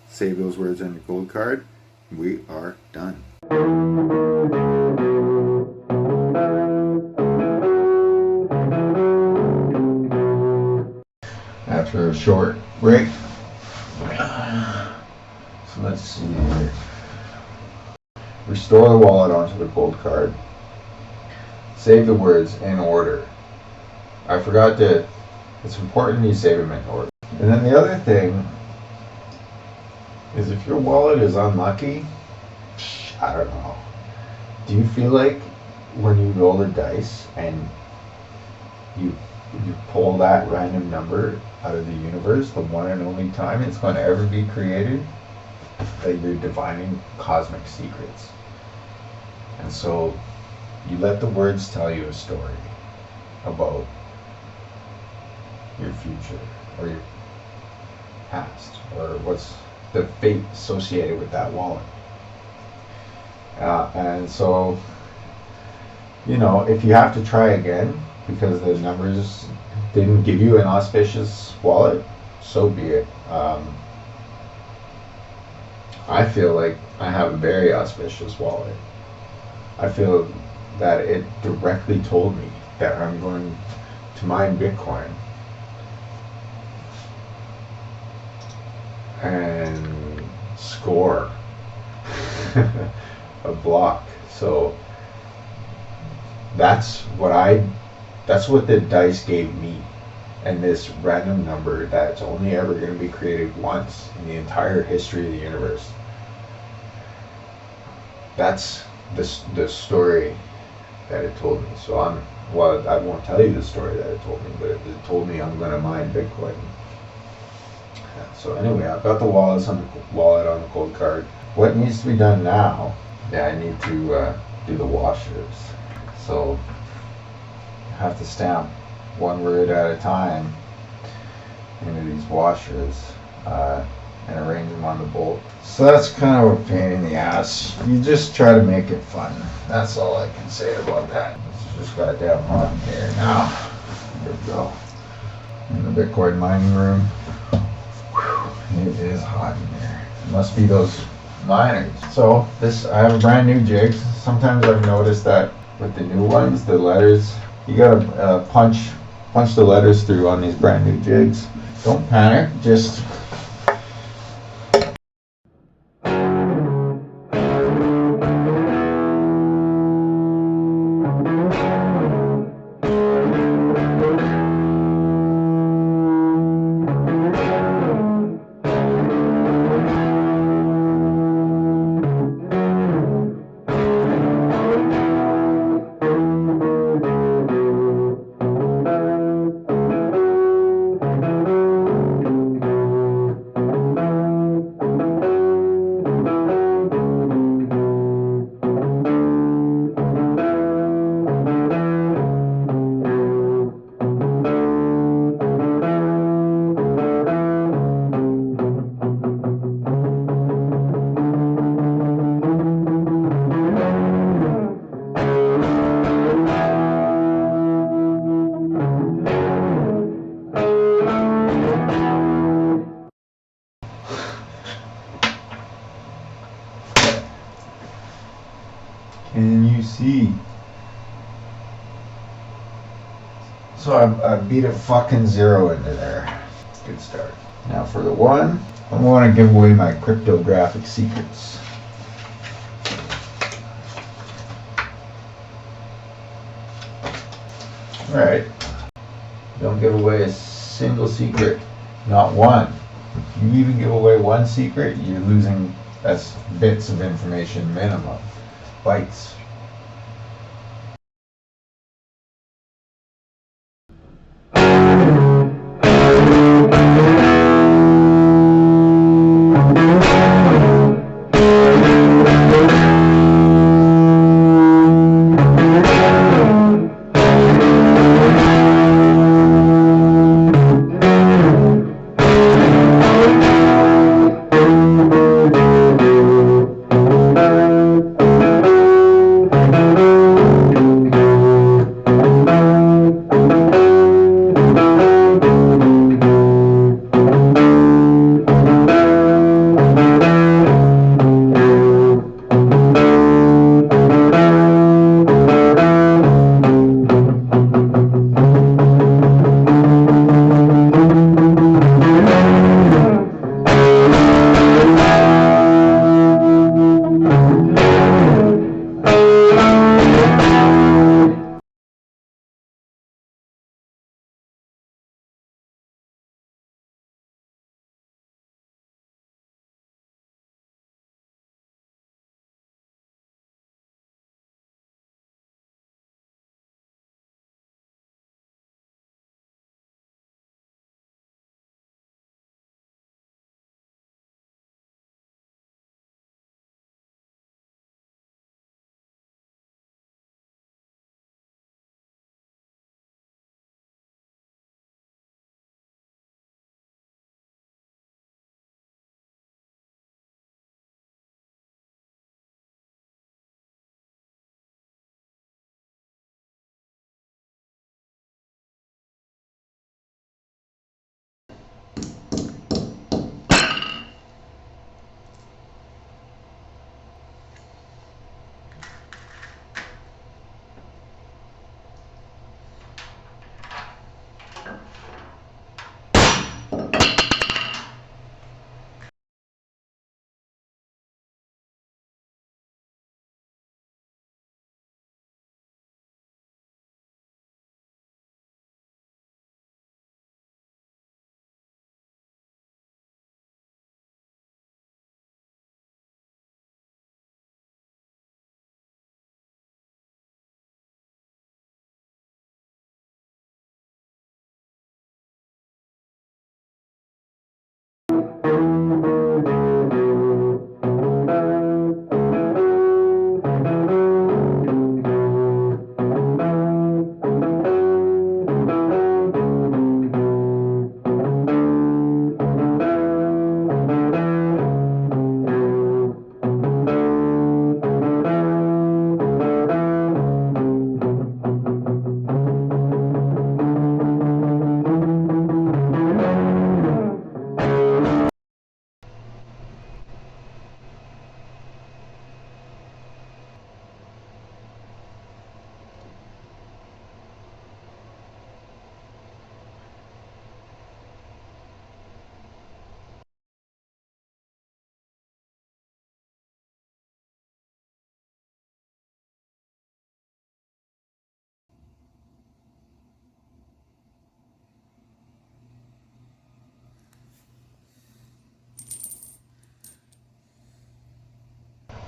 Save those words on your cold card. We are done. After a short break, so let's see here. Restore the wallet onto the cold card. Save the words in order. I forgot to, it's important you save them in order. And then the other thing is if your wallet is unlucky, I don't know. Do you feel like when you roll the dice and you pull that random number out of the universe, the one and only time it's going to ever be created, that you're divining cosmic secrets? And so you let the words tell you a story about your future or your past or what's the fate associated with that wallet. And so, you know, if you have to try again because the numbers didn't give you an auspicious wallet, so be it. I feel like I have a very auspicious wallet. I feel that it directly told me that I'm going to mine Bitcoin and score a block. So that's what the dice gave me, and this random number that's only ever going to be created once in the entire history of the universe. That's the story that it told me. So I won't tell you the story that it told me, but it told me I'm going to mine Bitcoin. So anyway, I've got the wallet on the cold card. What needs to be done now? Yeah, I need to do the washers. So I have to stamp one word at a time into these washers and arrange them on the bolt. So that's kind of a pain in the ass. You just try to make it fun. That's all I can say about that. It's just goddamn hot in here now. Here we go. In the Bitcoin mining room. Whew, it is hot in there. It must be those miners. So I have a brand new jig. Sometimes I've noticed that with the new ones, the letters, you gotta punch the letters through on these brand new jigs. Don't panic, just can you see? So I beat a fucking 0 into there. Good start. Now for the 1, I want to give away my cryptographic secrets. Alright. Don't give away a single secret. Not one. If you even give away one secret, you're losing That's bits of information minimum. Bytes.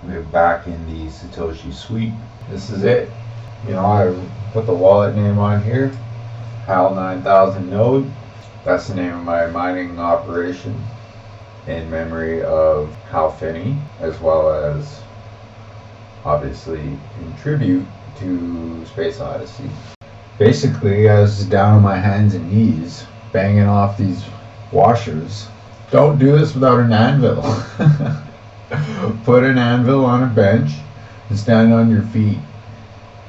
We're back in the Satoshi suite. This is it. You know, I put the wallet name on here, HAL 9000 node. That's the name of my mining operation in memory of Hal Finney, as well as obviously in tribute to Space Odyssey. Basically, I was down on my hands and knees banging off these washers. Don't do this without an anvil. Put an anvil on a bench and stand on your feet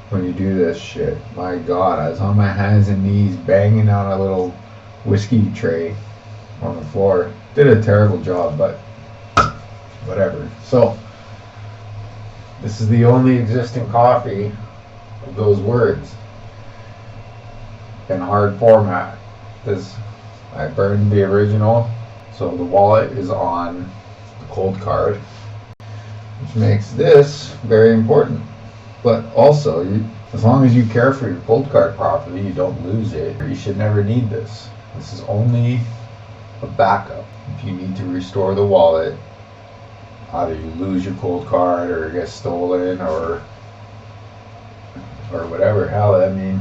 when you do this shit. My God, I was on my hands and knees banging on a little whiskey tray on the floor. Did a terrible job, but whatever. So, this is the only existing copy of those words in hard format. I burned the original, so the wallet is on the cold card, which makes this very important. But also, as long as you care for your cold card properly, you don't lose it. You should never need this. This is only a backup. If you need to restore the wallet either you lose your cold card or it gets stolen or whatever. Hell, I mean,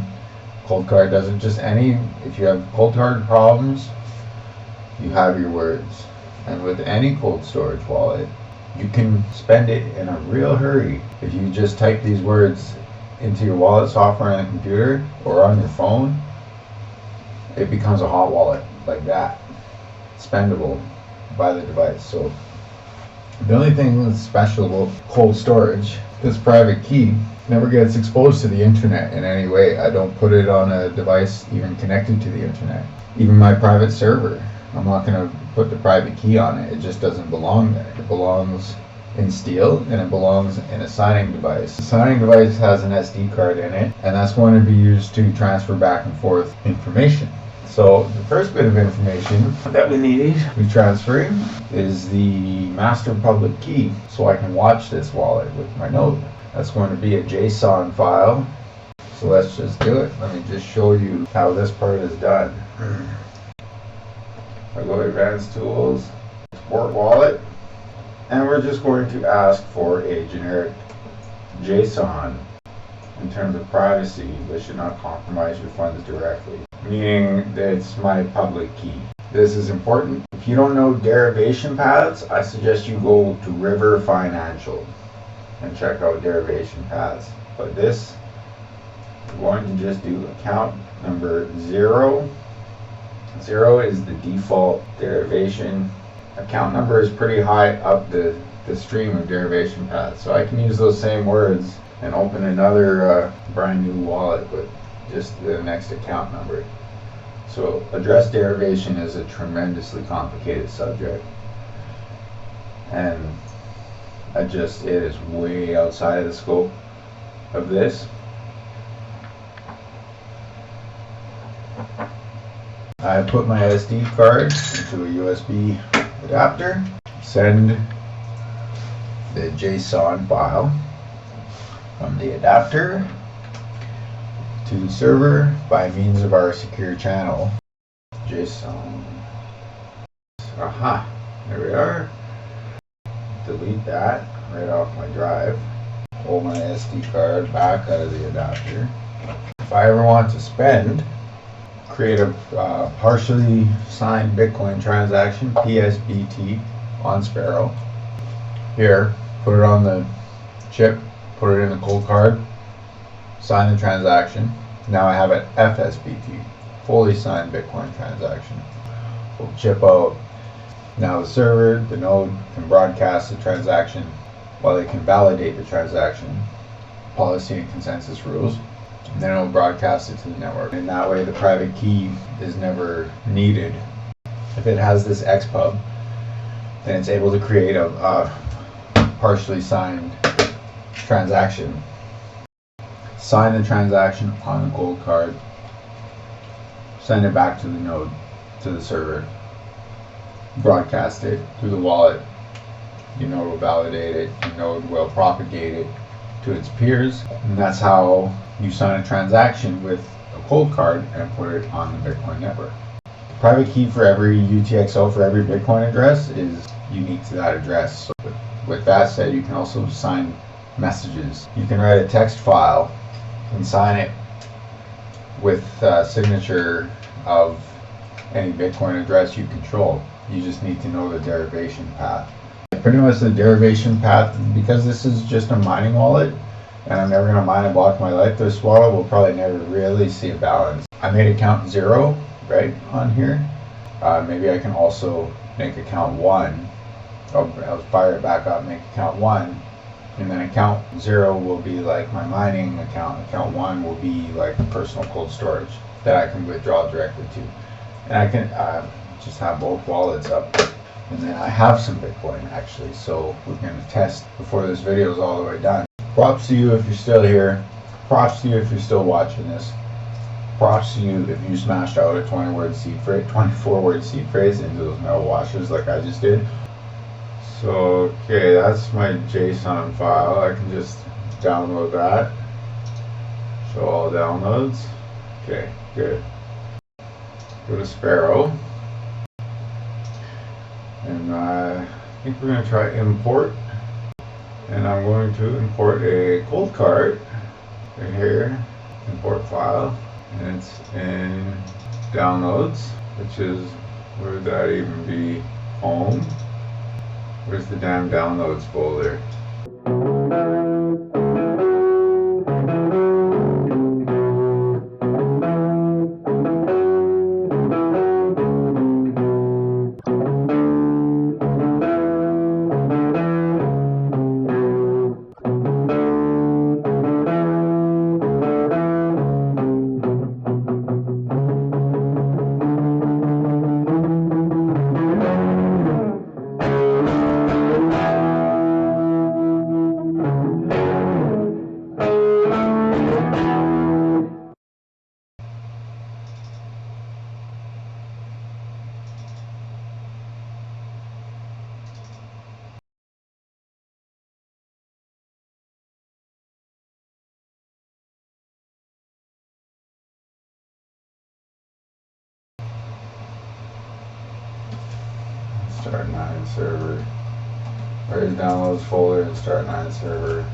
cold card doesn't just if you have cold card problems, you have your words. And with any cold storage wallet, you can spend it in a real hurry. If you just type these words into your wallet software on the computer or on your phone, it becomes a hot wallet like that, spendable by the device. So the only thing that's special about cold storage, this private key never gets exposed to the internet in any way. I don't put it on a device even connected to the internet. Even my private server, I'm not going to put the private key on it. It just doesn't belong there. It belongs in steel, and it belongs in a signing device. The signing device has an SD card in it, and that's going to be used to transfer back and forth information. So the first bit of information that we need to be transferring is the master public key, so I can watch this wallet with my node. That's going to be a JSON file. So let's just do it. Let me just show you how this part is done. I go to Advanced Tools, Export Wallet, and we're just going to ask for a generic JSON in terms of privacy, but should not compromise your funds directly, meaning that it's my public key. This is important. If you don't know derivation paths, I suggest you go to River Financial and check out derivation paths. But this, we're going to just do account number 0. 0 is the default derivation. Account number is pretty high up the stream of derivation paths. So I can use those same words and open another brand new wallet with just the next account number. So address derivation is a tremendously complicated subject. And it is way outside of the scope of this. I put my SD card into a USB adapter, send the JSON file from the adapter to the server by means of our secure channel. JSON. Aha, there we are. Delete that right off my drive. Pull my SD card back out of the adapter. If I ever want to spend, create a partially signed Bitcoin transaction, PSBT, on Sparrow. Here, put it on the chip, put it in the cold card, sign the transaction. Now I have an FSBT, fully signed Bitcoin transaction. We'll chip out. Now the server, the node, can broadcast the transaction while they can validate the transaction, policy and consensus rules. And then it'll broadcast it to the network. And that way the private key is never needed. If it has this XPub, then it's able to create a partially signed transaction. Sign the transaction on the cold card, send it back to the node, to the server, broadcast it through the wallet. Your node will validate it, your node will propagate it to its peers, and that's how you sign a transaction with a cold card and put it on the Bitcoin network. The private key for every UTXO, for every Bitcoin address, is unique to that address. So with that said, you can also sign messages. You can write a text file and sign it with a signature of any Bitcoin address you control. You just need to know the derivation path. Pretty much the derivation path, because this is just a mining wallet, and I'm never going to mine a block in my life, this wallet will probably never really see a balance. I made account 0 right on here. Maybe I can also make account 1. I'll fire it back up, make account 1, and then account 0 will be like my mining account. Account 1 will be like personal cold storage that I can withdraw directly to. And I can just have both wallets up. And then I have some Bitcoin actually, so we're going to test before this video is all the way done. Props to you if you're still here. Props to you if you're still watching this. Props to you if you smashed out a 24-word seed phrase into those metal washers like I just did. So, okay, that's my JSON file. I can just download that. Show all downloads. Okay, good. Go to Sparrow. And I think we're going to try import, and I'm going to import a cold card right here, import file, and it's in downloads, which is, where would that even be? Home? Where's the damn downloads folder? Start 9 server. Where's downloads folder and start 9 server?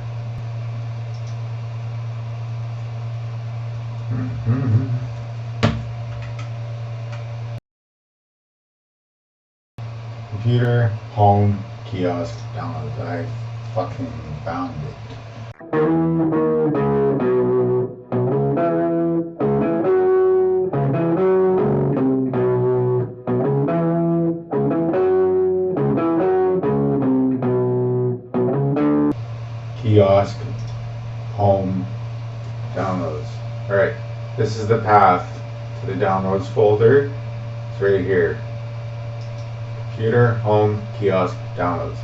Computer, home, kiosk, downloads. I fucking found it. Kiosk, home, downloads. Alright, this is the path to the downloads folder. It's right here. Computer, home, kiosk, downloads.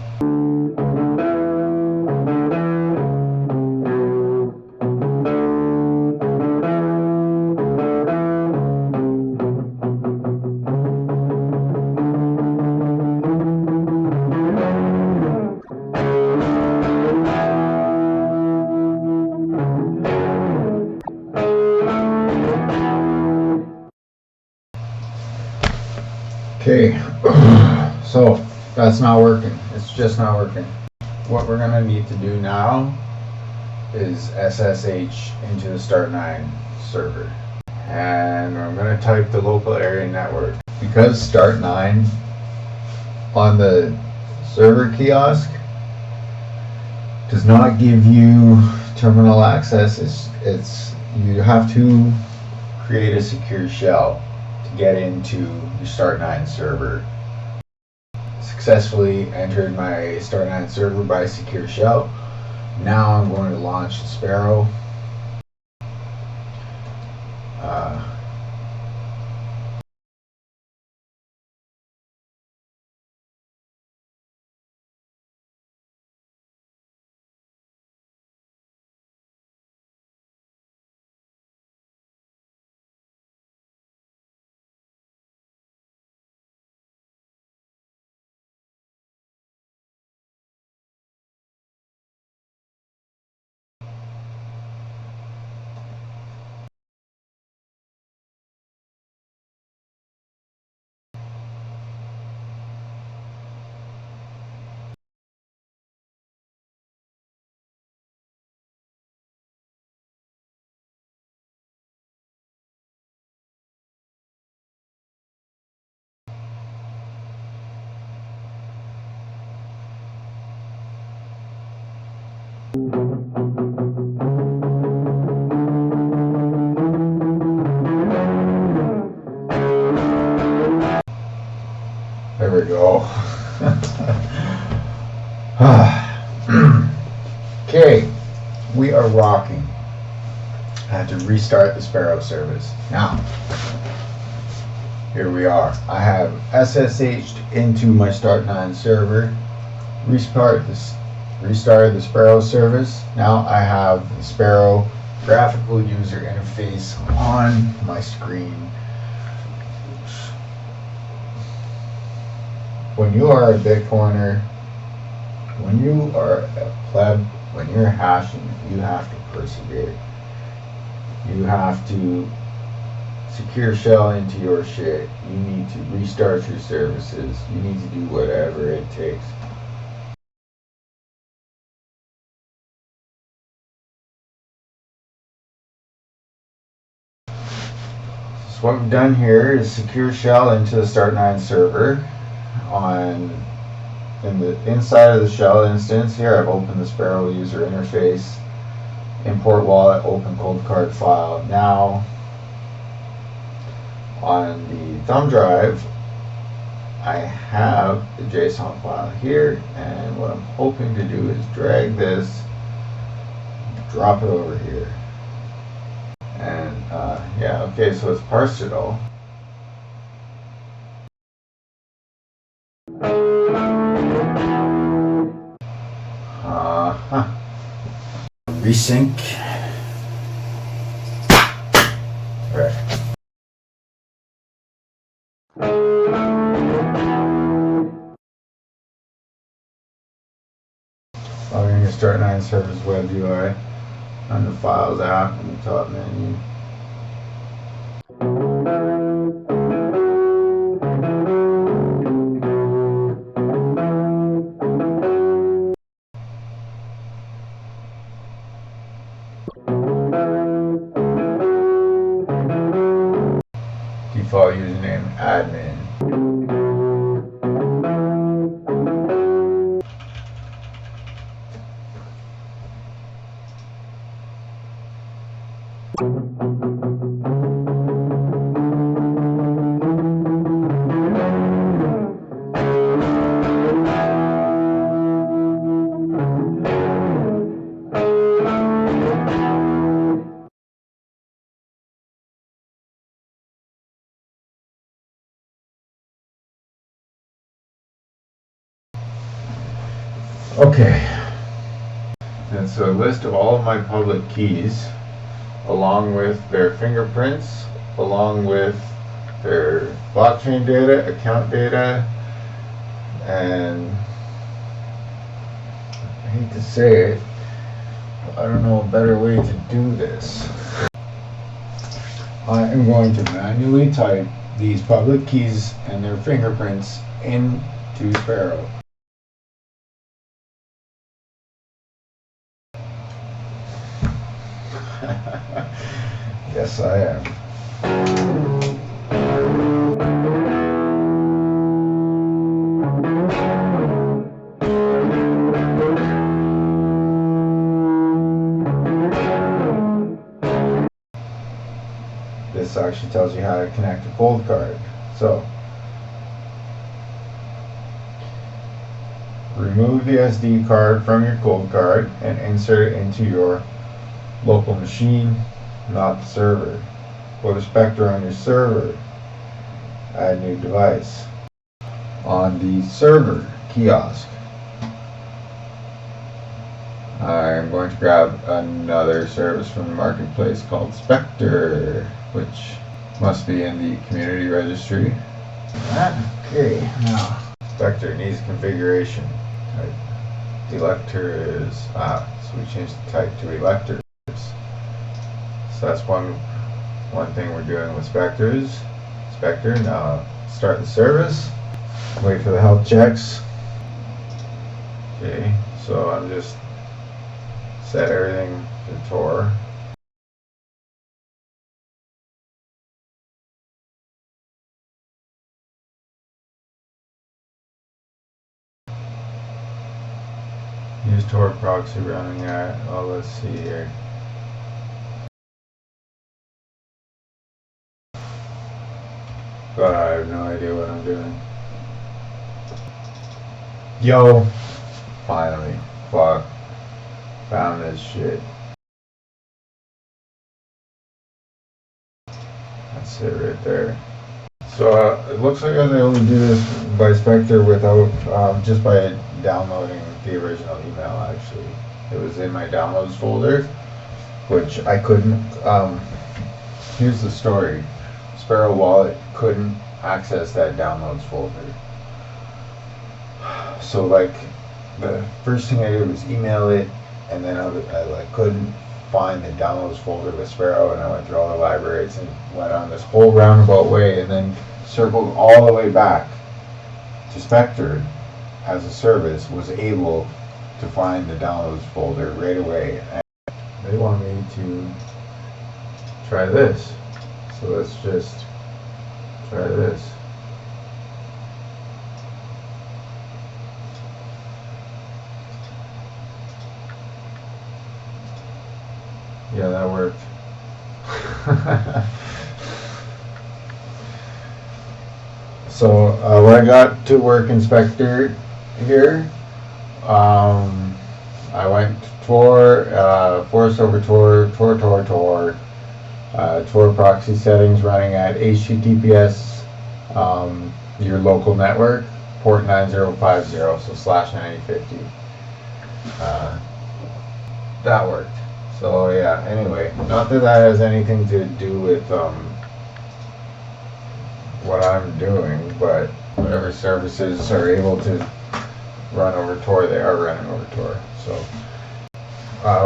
Okay, so that's not working. It's just not working. What we're gonna need to do now is SSH into the Start9 server. And I'm gonna type the local area network. Because Start9 on the server kiosk does not give you terminal access, it's you have to create a secure shell to get into your Start9 server. Successfully entered my Start9 server by secure shell. Now I'm going to launch the Sparrow. There we go. Okay, we are rocking. I had to restart the Sparrow service. Now, here we are. I have SSH'd into my Start9 server, restarted the Sparrow service. Now I have the Sparrow graphical user interface on my screen. When you are a Bitcoiner, when you are a pleb, when you're hashing, you have to persevere. You have to secure shell into your shit. You need to restart your services. You need to do whatever it takes. what we've done here is secure shell into the Start9 server. In the inside of the shell instance here, I've opened the Sparrow user interface, import wallet, open cold card file. Now on the thumb drive, I have the JSON file here, and what I'm hoping to do is drag this, drop it over here. And yeah, okay, so it's parsed it all. Resync. Right. Logging your Start9 service web UI on the Files app in the top menu. Default username admin. Okay, and so a list of all of my public keys, along with their fingerprints, along with their blockchain data, account data, and I hate to say it, I don't know a better way to do this. I am going to manually type these public keys and their fingerprints into Sparrow. Yes, I am. This actually tells you how to connect a cold card. So, remove the SD card from your cold card and insert it into your local machine, not the server. Put a Spectre on your server. Add new device. On the server kiosk, I'm going to grab another service from the marketplace called Spectre, which must be in the community registry. Okay, now Spectre needs configuration. Type electors. So we changed the type to electors. So that's one thing we're doing with Spectre. Now start the service. Wait for the health checks. Okay, so I'm just set everything to Tor. Use Tor proxy running at, oh, let's see here. But I have no idea what I'm doing. Yo! Finally. Fuck. Found this shit. That's it right there. So it looks like I was able to do this by Spectre without, just by downloading the original email actually. It was in my downloads folder, which I couldn't, here's the story. Sparrow Wallet couldn't access that downloads folder. So like, the first thing I did was email it, and then I like couldn't find the downloads folder with Sparrow, and I went through all the libraries and went on this whole roundabout way, and then circled all the way back to Spectre as a service, was able to find the downloads folder right away. And they want me to try this. So let's just try this. Yeah, that worked. So when I got to Work Inspector here, I went Tor, force over Tor, Tor proxy settings running at HTTPS, your local network, port 9050, so /9050. That worked. So yeah, anyway, not that that has anything to do with what I'm doing, but whatever services are able to run over Tor, they are running over Tor. So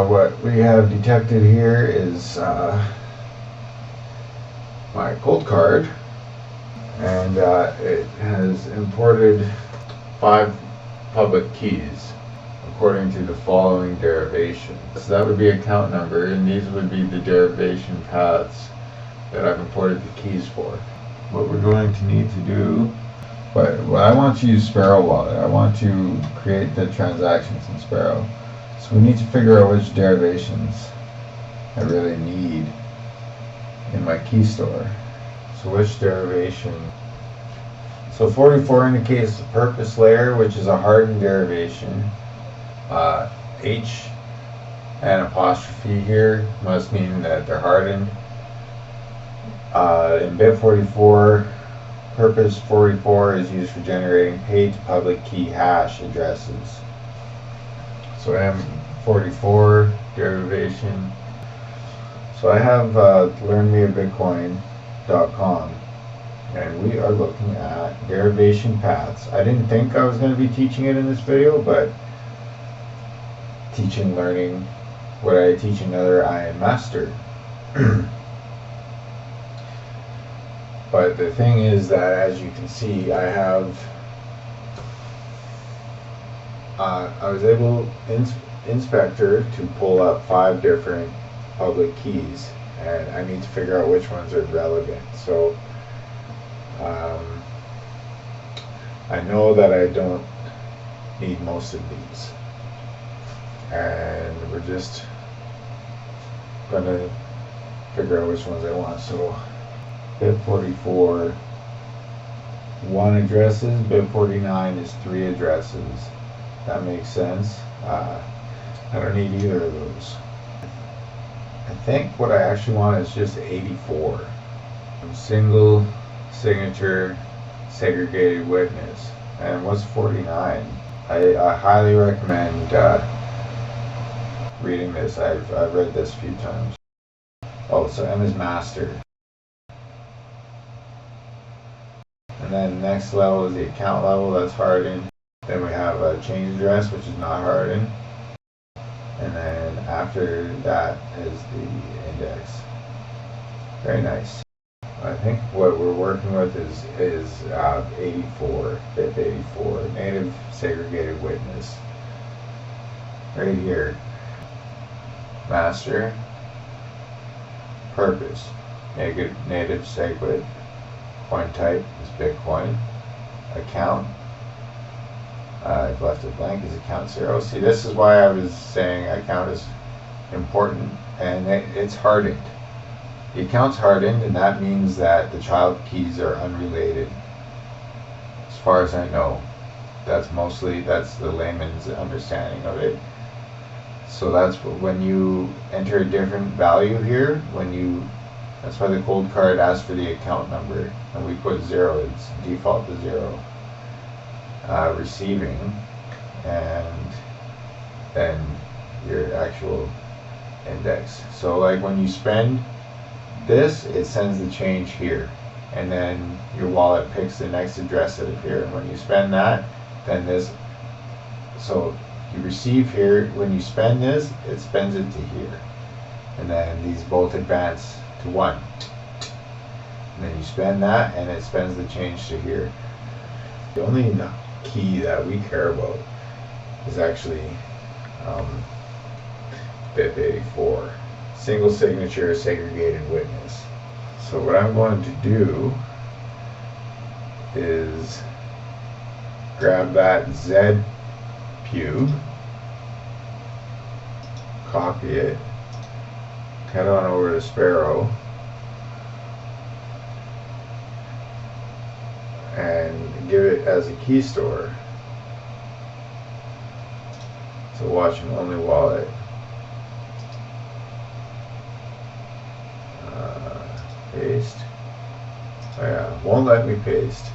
what we have detected here is my cold card, and it has imported 5 public keys according to the following derivation. So that would be account number, and these would be the derivation paths that I've imported the keys for. What we're going to need to do, but I want to use Sparrow Wallet. I want to create the transactions in Sparrow. So we need to figure out which derivations I really need in my key store. So which derivation? So 44 indicates the purpose layer, which is a hardened derivation. H and apostrophe here must mean that they're hardened. In bit 44, purpose 44 is used for generating paid to public key hash addresses. So M44 derivation. So I have learnmeabitcoin.com, and we are looking at derivation paths. I didn't think I was going to be teaching it in this video, but learning what I teach another, I am master. But the thing is that, as you can see, I have I was able in Inspector to pull up 5 different public keys, and I need to figure out which ones are relevant. So I know that I don't need most of these, and we're just gonna figure out which ones I want. So bit 44, 1 addresses, bit 49 is 3 addresses. That makes sense. I don't need either of those. I think what I actually want is just 84. Single signature segregated witness. And what's 49? I highly recommend reading this. I've read this a few times. Oh, so M is master. And then next level is the account level, that's hardened. Then we have a change address, which is not hardened. And then after that is the index. Very nice. I think what we're working with is 84, bit 84, native segregated witness. Right here. Master. Purpose. Native segwit. Coin type is Bitcoin. Account, I've left it blank, is account 0. See, this is why I was saying account is important, and it's hardened. The account's hardened, and that means that the child keys are unrelated. As far as I know, that's the layman's understanding of it. So that's when you enter a different value here, that's why the cold card asks for the account number, and we put 0, it's default to 0. Receiving, and then your actual index. So like when you spend this, it sends the change here, and then your wallet picks the next address out of here, and when you spend that, then this, so you receive here, when you spend this, it spends it to here, and then these both advance to 1, and then you spend that, and it spends the change to here. The only key that we care about is actually bit 84, single signature segregated witness. So what I'm going to do is grab that Z pube, copy it, head on over to Sparrow, and give it as a key store. So watch an only wallet. Paste. Oh yeah, won't let me paste.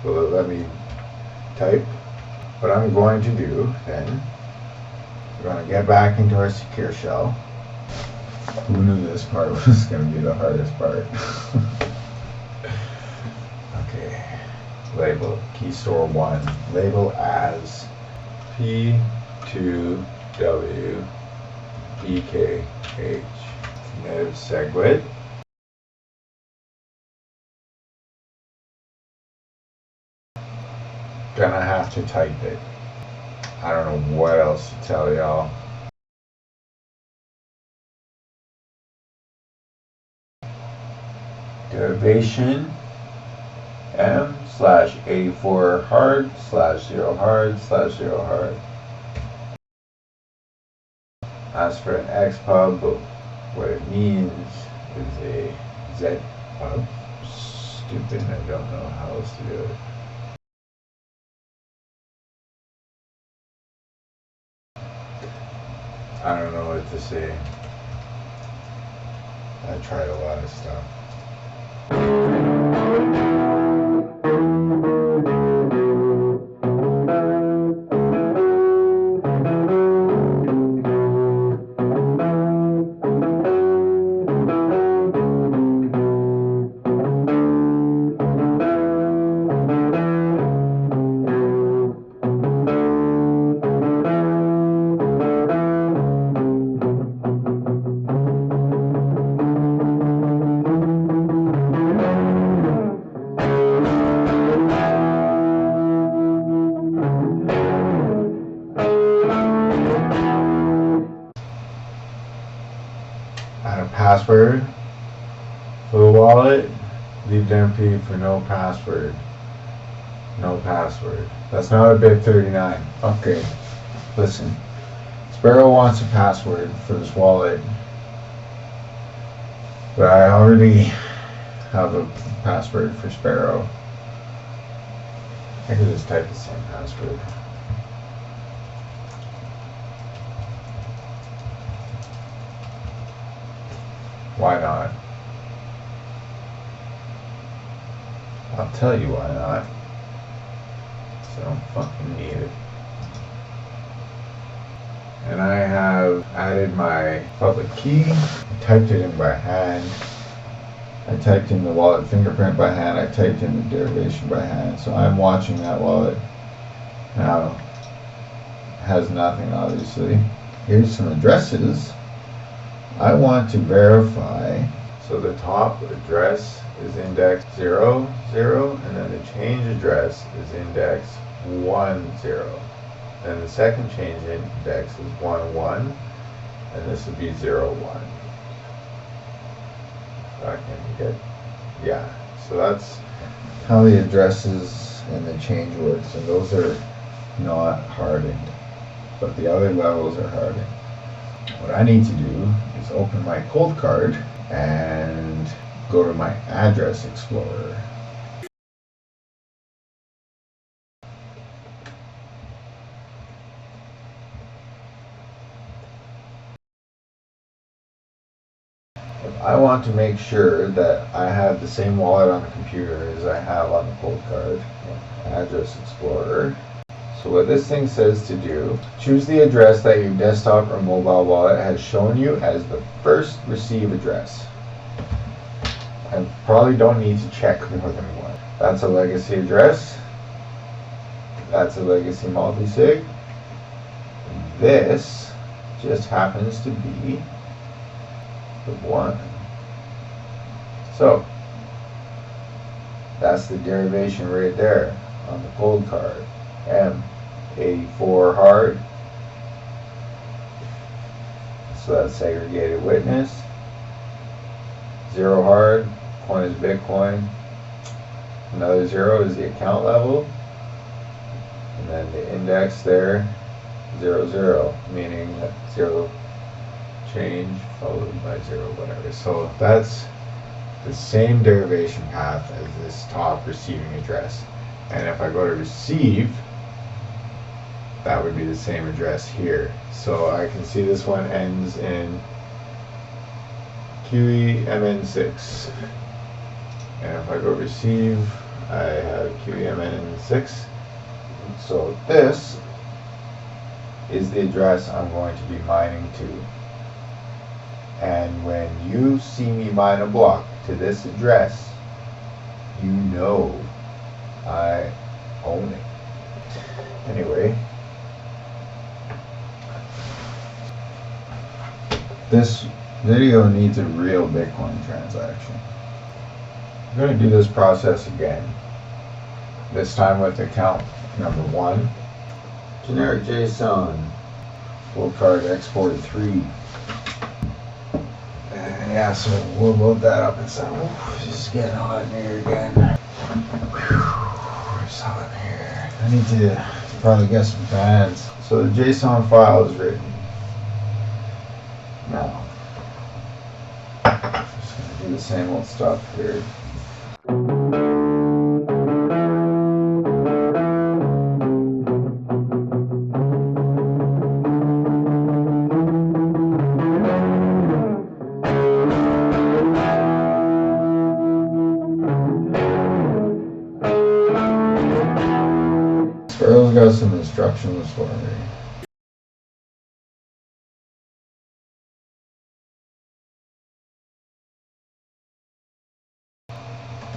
Will it let me type? What I'm going to do then, we're going to get back into our secure shell. Who knew this part was going to be the hardest part? Okay. Label key store 1. Label as P2W EKH. Native SegWit. Gonna have to type it. I don't know what else to tell y'all. Derivation M/84 hard/0 hard/0 hard. Ask for an Xpub, but what it means is a Zpub. Stupid, I don't know how else to do it. I don't know what to say. I tried a lot of stuff. Add a password for the wallet. Leave it empty for no password. No password. That's not a bit 39. Okay, listen. Sparrow wants a password for this wallet, but I already have a password for Sparrow. I can just type the same password. Why not? I'll tell you why not. So I don't fucking need it. And I have added my public key. I typed it in by hand. I typed in the wallet fingerprint by hand. I typed in the derivation by hand. So I'm watching that wallet. Now, it has nothing obviously. Here's some addresses. I want to verify. So the top address is index 00, and then the change address is index 10. Then the second change index is 11, and this would be 01. I can get, yeah. So that's how the addresses and the change works, and those are not hardened, but the other levels are hardened. What I need to do is open my cold card and go to my address explorer. If I want to make sure that I have the same wallet on the computer as I have on the cold card, address explorer. So what this thing says to do, choose the address that your desktop or mobile wallet has shown you as the first receive address. I probably don't need to check more than one. That's a legacy address. That's a legacy multisig. This just happens to be the one. So that's the derivation right there on the cold card. M84 hard. So that's segregated witness. 0 hard, coin is Bitcoin. Another 0 is the account level. And then the index there, 0, 0, meaning that 0 change followed by 0, whatever. So that's the same derivation path as this top receiving address. And if I go to receive, that would be the same address here. So I can see this one ends in QEMN6. And if I go receive, I have QEMN6. So this is the address I'm going to be mining to. And when you see me mine a block to this address, you know I own it. Anyway, this video needs a real Bitcoin transaction. I'm going to do this process again. This time with account number 1. Generic JSON. Full card exported 3. And yeah, so we'll load that up and say, oh, just getting hot in here again. It's hot in here. I need to probably get some fans. So the JSON file is written. Now, just going to do the same old stuff here. Sparrow's got some instructions for me.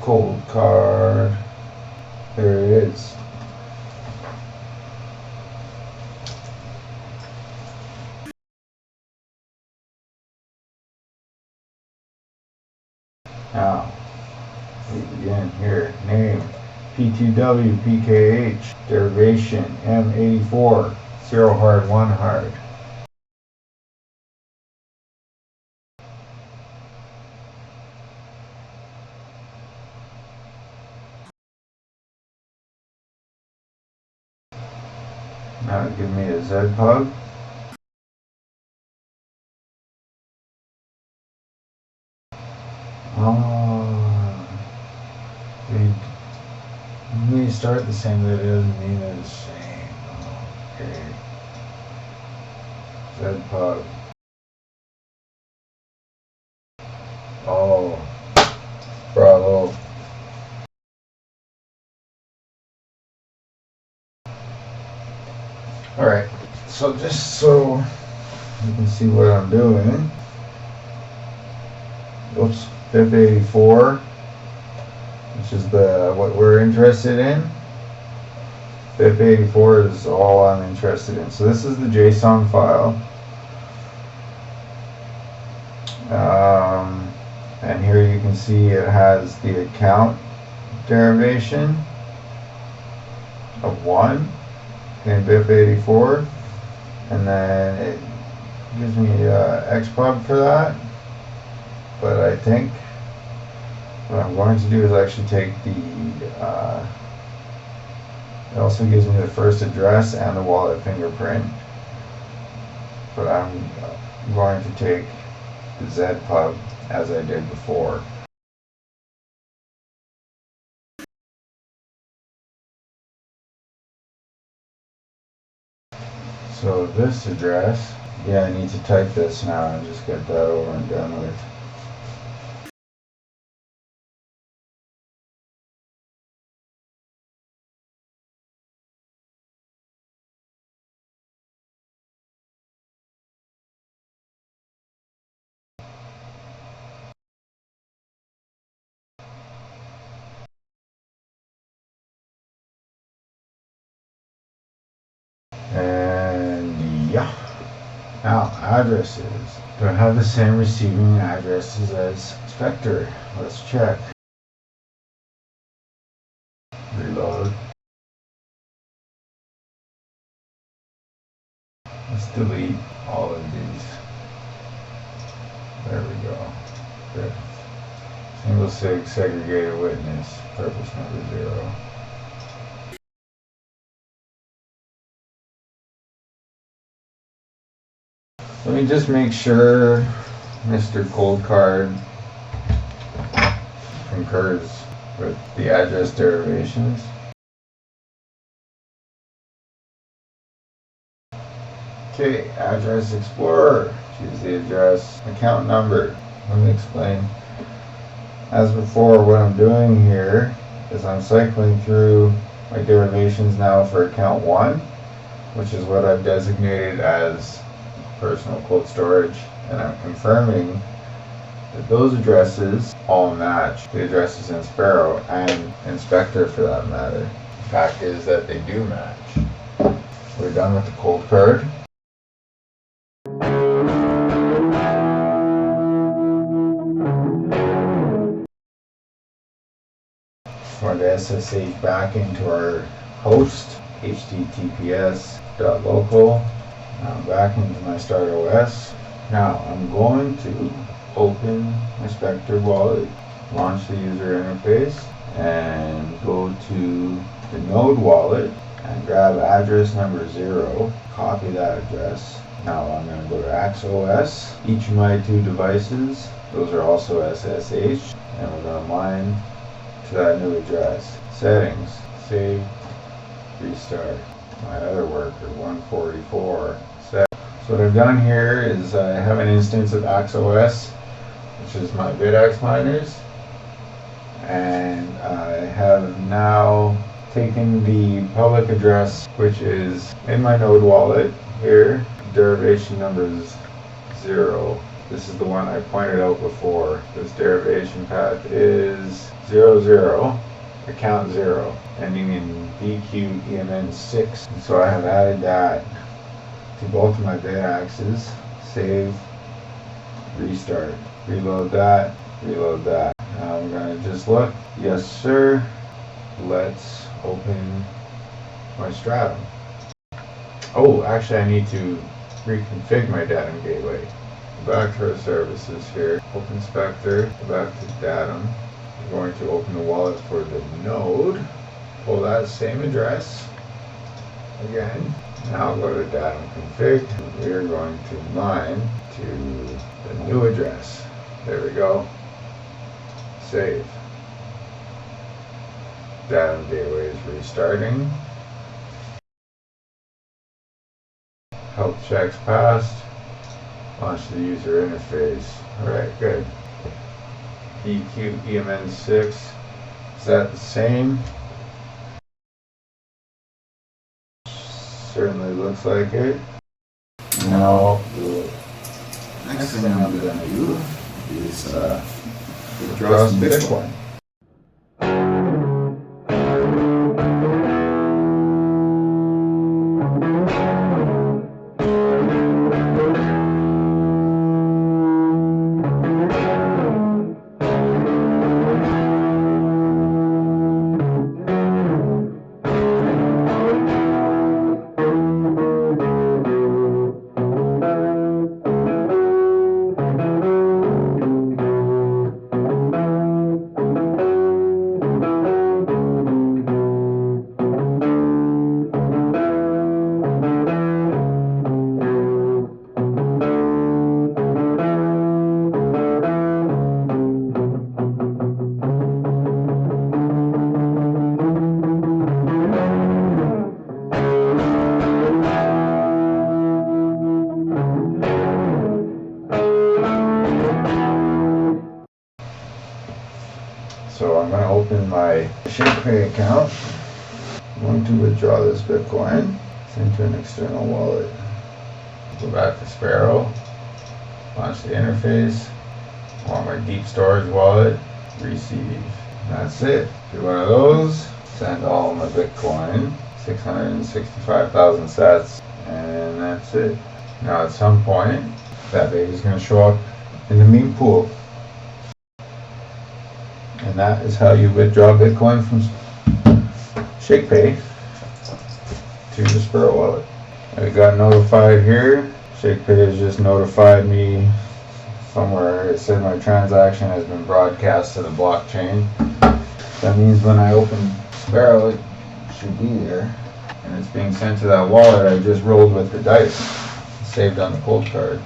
Cold card. There it is. Now, we begin here. Name P2W PKH. Derivation M84. 0 hard, 1 hard. Now give me a ZPub. We start the same, but it doesn't mean they're the same. Okay. ZPub. Oh, bravo. Alright, so just so you can see what I'm doing. Oops, BIP84, which is what we're interested in. BIP84 is all I'm interested in. So this is the JSON file. And here you can see it has the account derivation of 1 in BIP84, and then it gives me XPub for that. But I think what I'm going to do is actually take the it also gives me the first address and the wallet fingerprint, but I'm going to take the ZPub as I did before. So this address, yeah, I need to type this now and just get that over and done with. And yeah, now addresses. Do I have the same receiving addresses as Spectre? Let's check. Reload. Let's delete all of these. There we go. Good. Single sig segregated witness, purpose number 0. Let me just make sure Mr. Cold Card concurs with the address derivations. Okay, Address Explorer. Choose the address, account number. Let me explain. As before, what I'm doing here is I'm cycling through my derivations now for account 1, which is what I've designated as personal cold storage, and I'm confirming that those addresses all match the addresses in Sparrow and Inspector for that matter. The fact is that they do match. We're done with the cold card. For the SSH back into our host, https://local. Now back into my Start OS. Now I'm going to open my Spectre wallet, launch the user interface, and go to the node wallet and grab address number 0, copy that address. Now I'm going to go to AxOS, each of my 2 devices, those are also SSH, and we're going to mine to that new address. Settings, save, restart. My other worker, 144, set. So what I've done here is I have an instance of AxOS, which is my VidX miners, and I have now taken the public address, which is in my node wallet here, derivation number 0. This is the one I pointed out before. This derivation path is 00, account 0, ending in BQEMN6. So I have added that to both of my VidXs. Save, restart, reload that, reload that. Now I'm going to just look. Yes, sir. Let's open my Stratum. Oh, actually I need to reconfigure my Datum gateway. Go back to our services here. Open Spectre, go back to Datum. We're going to open the wallet for the node. Pull that same address again. Now go to Datum config. We are going to mine to the new address. There we go. Save. Datum gateway is restarting. Health checks passed. Launch the user interface. Alright, good. BQEMN6. Is that the same? Certainly looks like it. Now, the next thing I'm going to do is withdraw some Bitcoin. So I'm going to open my ShakePay account. I'm going to withdraw this Bitcoin into an external wallet. Go back to Sparrow, launch the interface, I want my deep storage wallet, receive. That's it. Do one of those, send all my Bitcoin, 665,000 sats, and that's it. Now at some point, that baby is going to show up in the meme pool. And that is how you withdraw Bitcoin from ShakePay to the Sparrow wallet. I got notified here. ShakePay has just notified me somewhere it said my transaction has been broadcast to the blockchain. That means when I open Sparrow, it should be there. And it's being sent to that wallet I just rolled with the dice, saved on the cold card.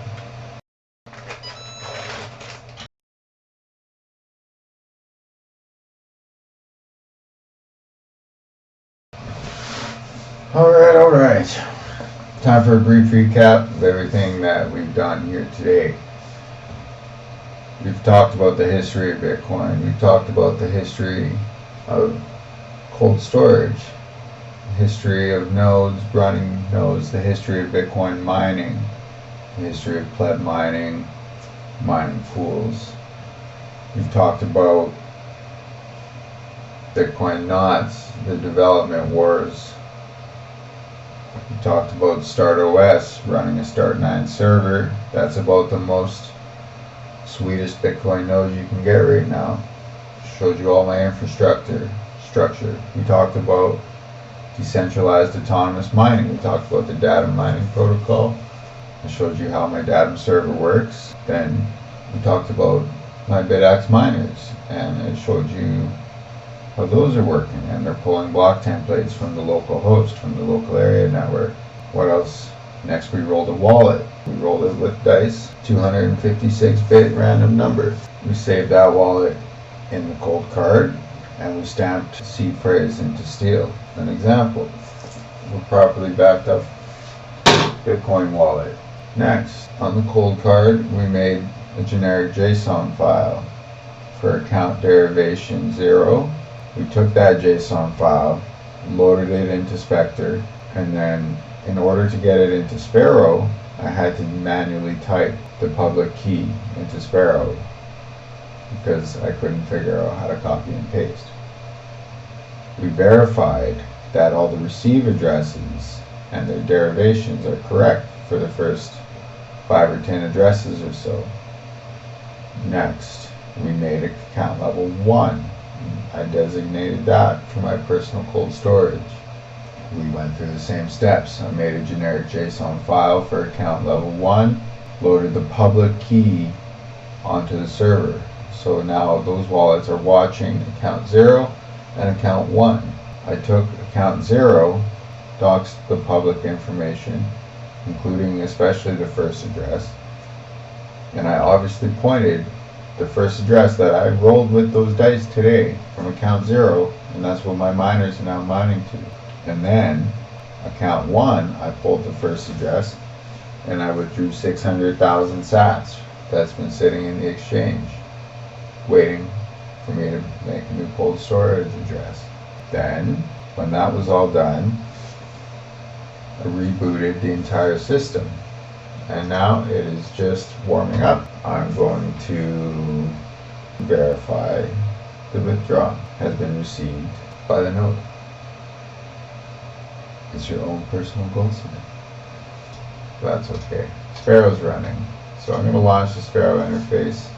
Alright. Time for a brief recap of everything that we've done here today. We've talked about the history of Bitcoin. We've talked about the history of cold storage, the history of nodes, running nodes, the history of Bitcoin mining, the history of pleb mining, mining pools. We've talked about Bitcoin knots, the development wars. We talked about StartOS, running a Start9 server. That's about the most sweetest Bitcoin node you can get right now. Showed you all my infrastructure. We talked about decentralized autonomous mining. We talked about the datum mining protocol. I showed you how my datum server works. Then we talked about my BitX miners, and I showed you how those are working, and they're pulling block templates from the local host, from the local area network. What else? Next we rolled a wallet. We rolled it with dice, 256-bit random number. We saved that wallet in the cold card, and we stamped seed phrase into steel. An example, we're properly backed up Bitcoin wallet. Next, on the cold card, we made a generic JSON file for account derivation 0. We took that JSON file, loaded it into Spectre, and then in order to get it into Sparrow, I had to manually type the public key into Sparrow because I couldn't figure out how to copy and paste. We verified that all the receive addresses and their derivations are correct for the first 5 or 10 addresses or so. Next, we made account level 1. I designated that for my personal cold storage. We went through the same steps. I made a generic JSON file for account level 1, loaded the public key onto the server. So now those wallets are watching account 0 and account 1. I took account 0, doxed the public information, including especially the first address, and I obviously pointed the first address that I rolled with those dice today from account 0, and that's what my miners are now mining to. And then account 1, I pulled the first address and I withdrew 600,000 sats that's been sitting in the exchange waiting for me to make a new cold storage address. Then when that was all done, I rebooted the entire system, and now it is just warming up. I'm going to verify the withdrawal has been received by the node. It's your own personal goal setting. That's okay. Sparrow's running, so I'm going to launch the Sparrow interface.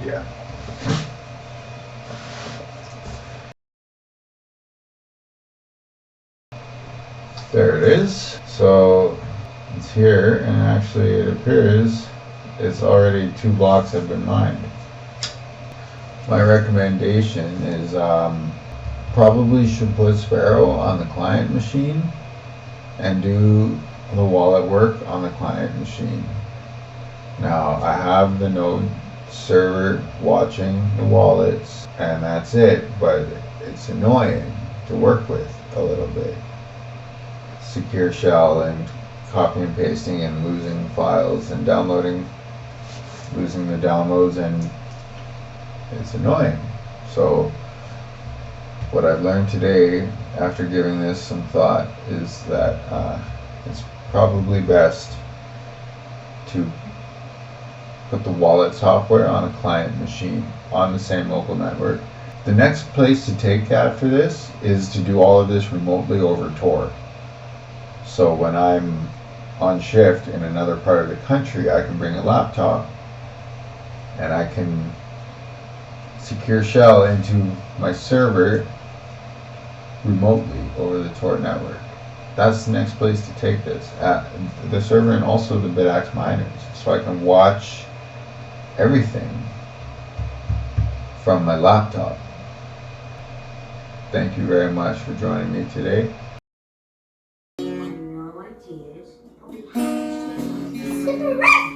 Yeah. There it is. So it's here, and actually it appears it's already 2 blocks have been mined. My recommendation is probably should put Sparrow on the client machine and do the wallet work on the client machine. Now I have the node server watching the wallets, and that's it, but it's annoying to work with a little bit. Secure shell and copy and pasting and losing files and losing the downloads, and it's annoying. So what I've learned today after giving this some thought is that it's probably best to put the wallet software on a client machine on the same local network. The next place to take that for this is to do all of this remotely over Tor. So when I'm on shift in another part of the country, I can bring a laptop and I can secure shell into my server remotely over the Tor network. that's the next place to take this. The server and also the BitAxe miners, so I can watch everything from my laptop. Thank you very much for joining me today. No ideas.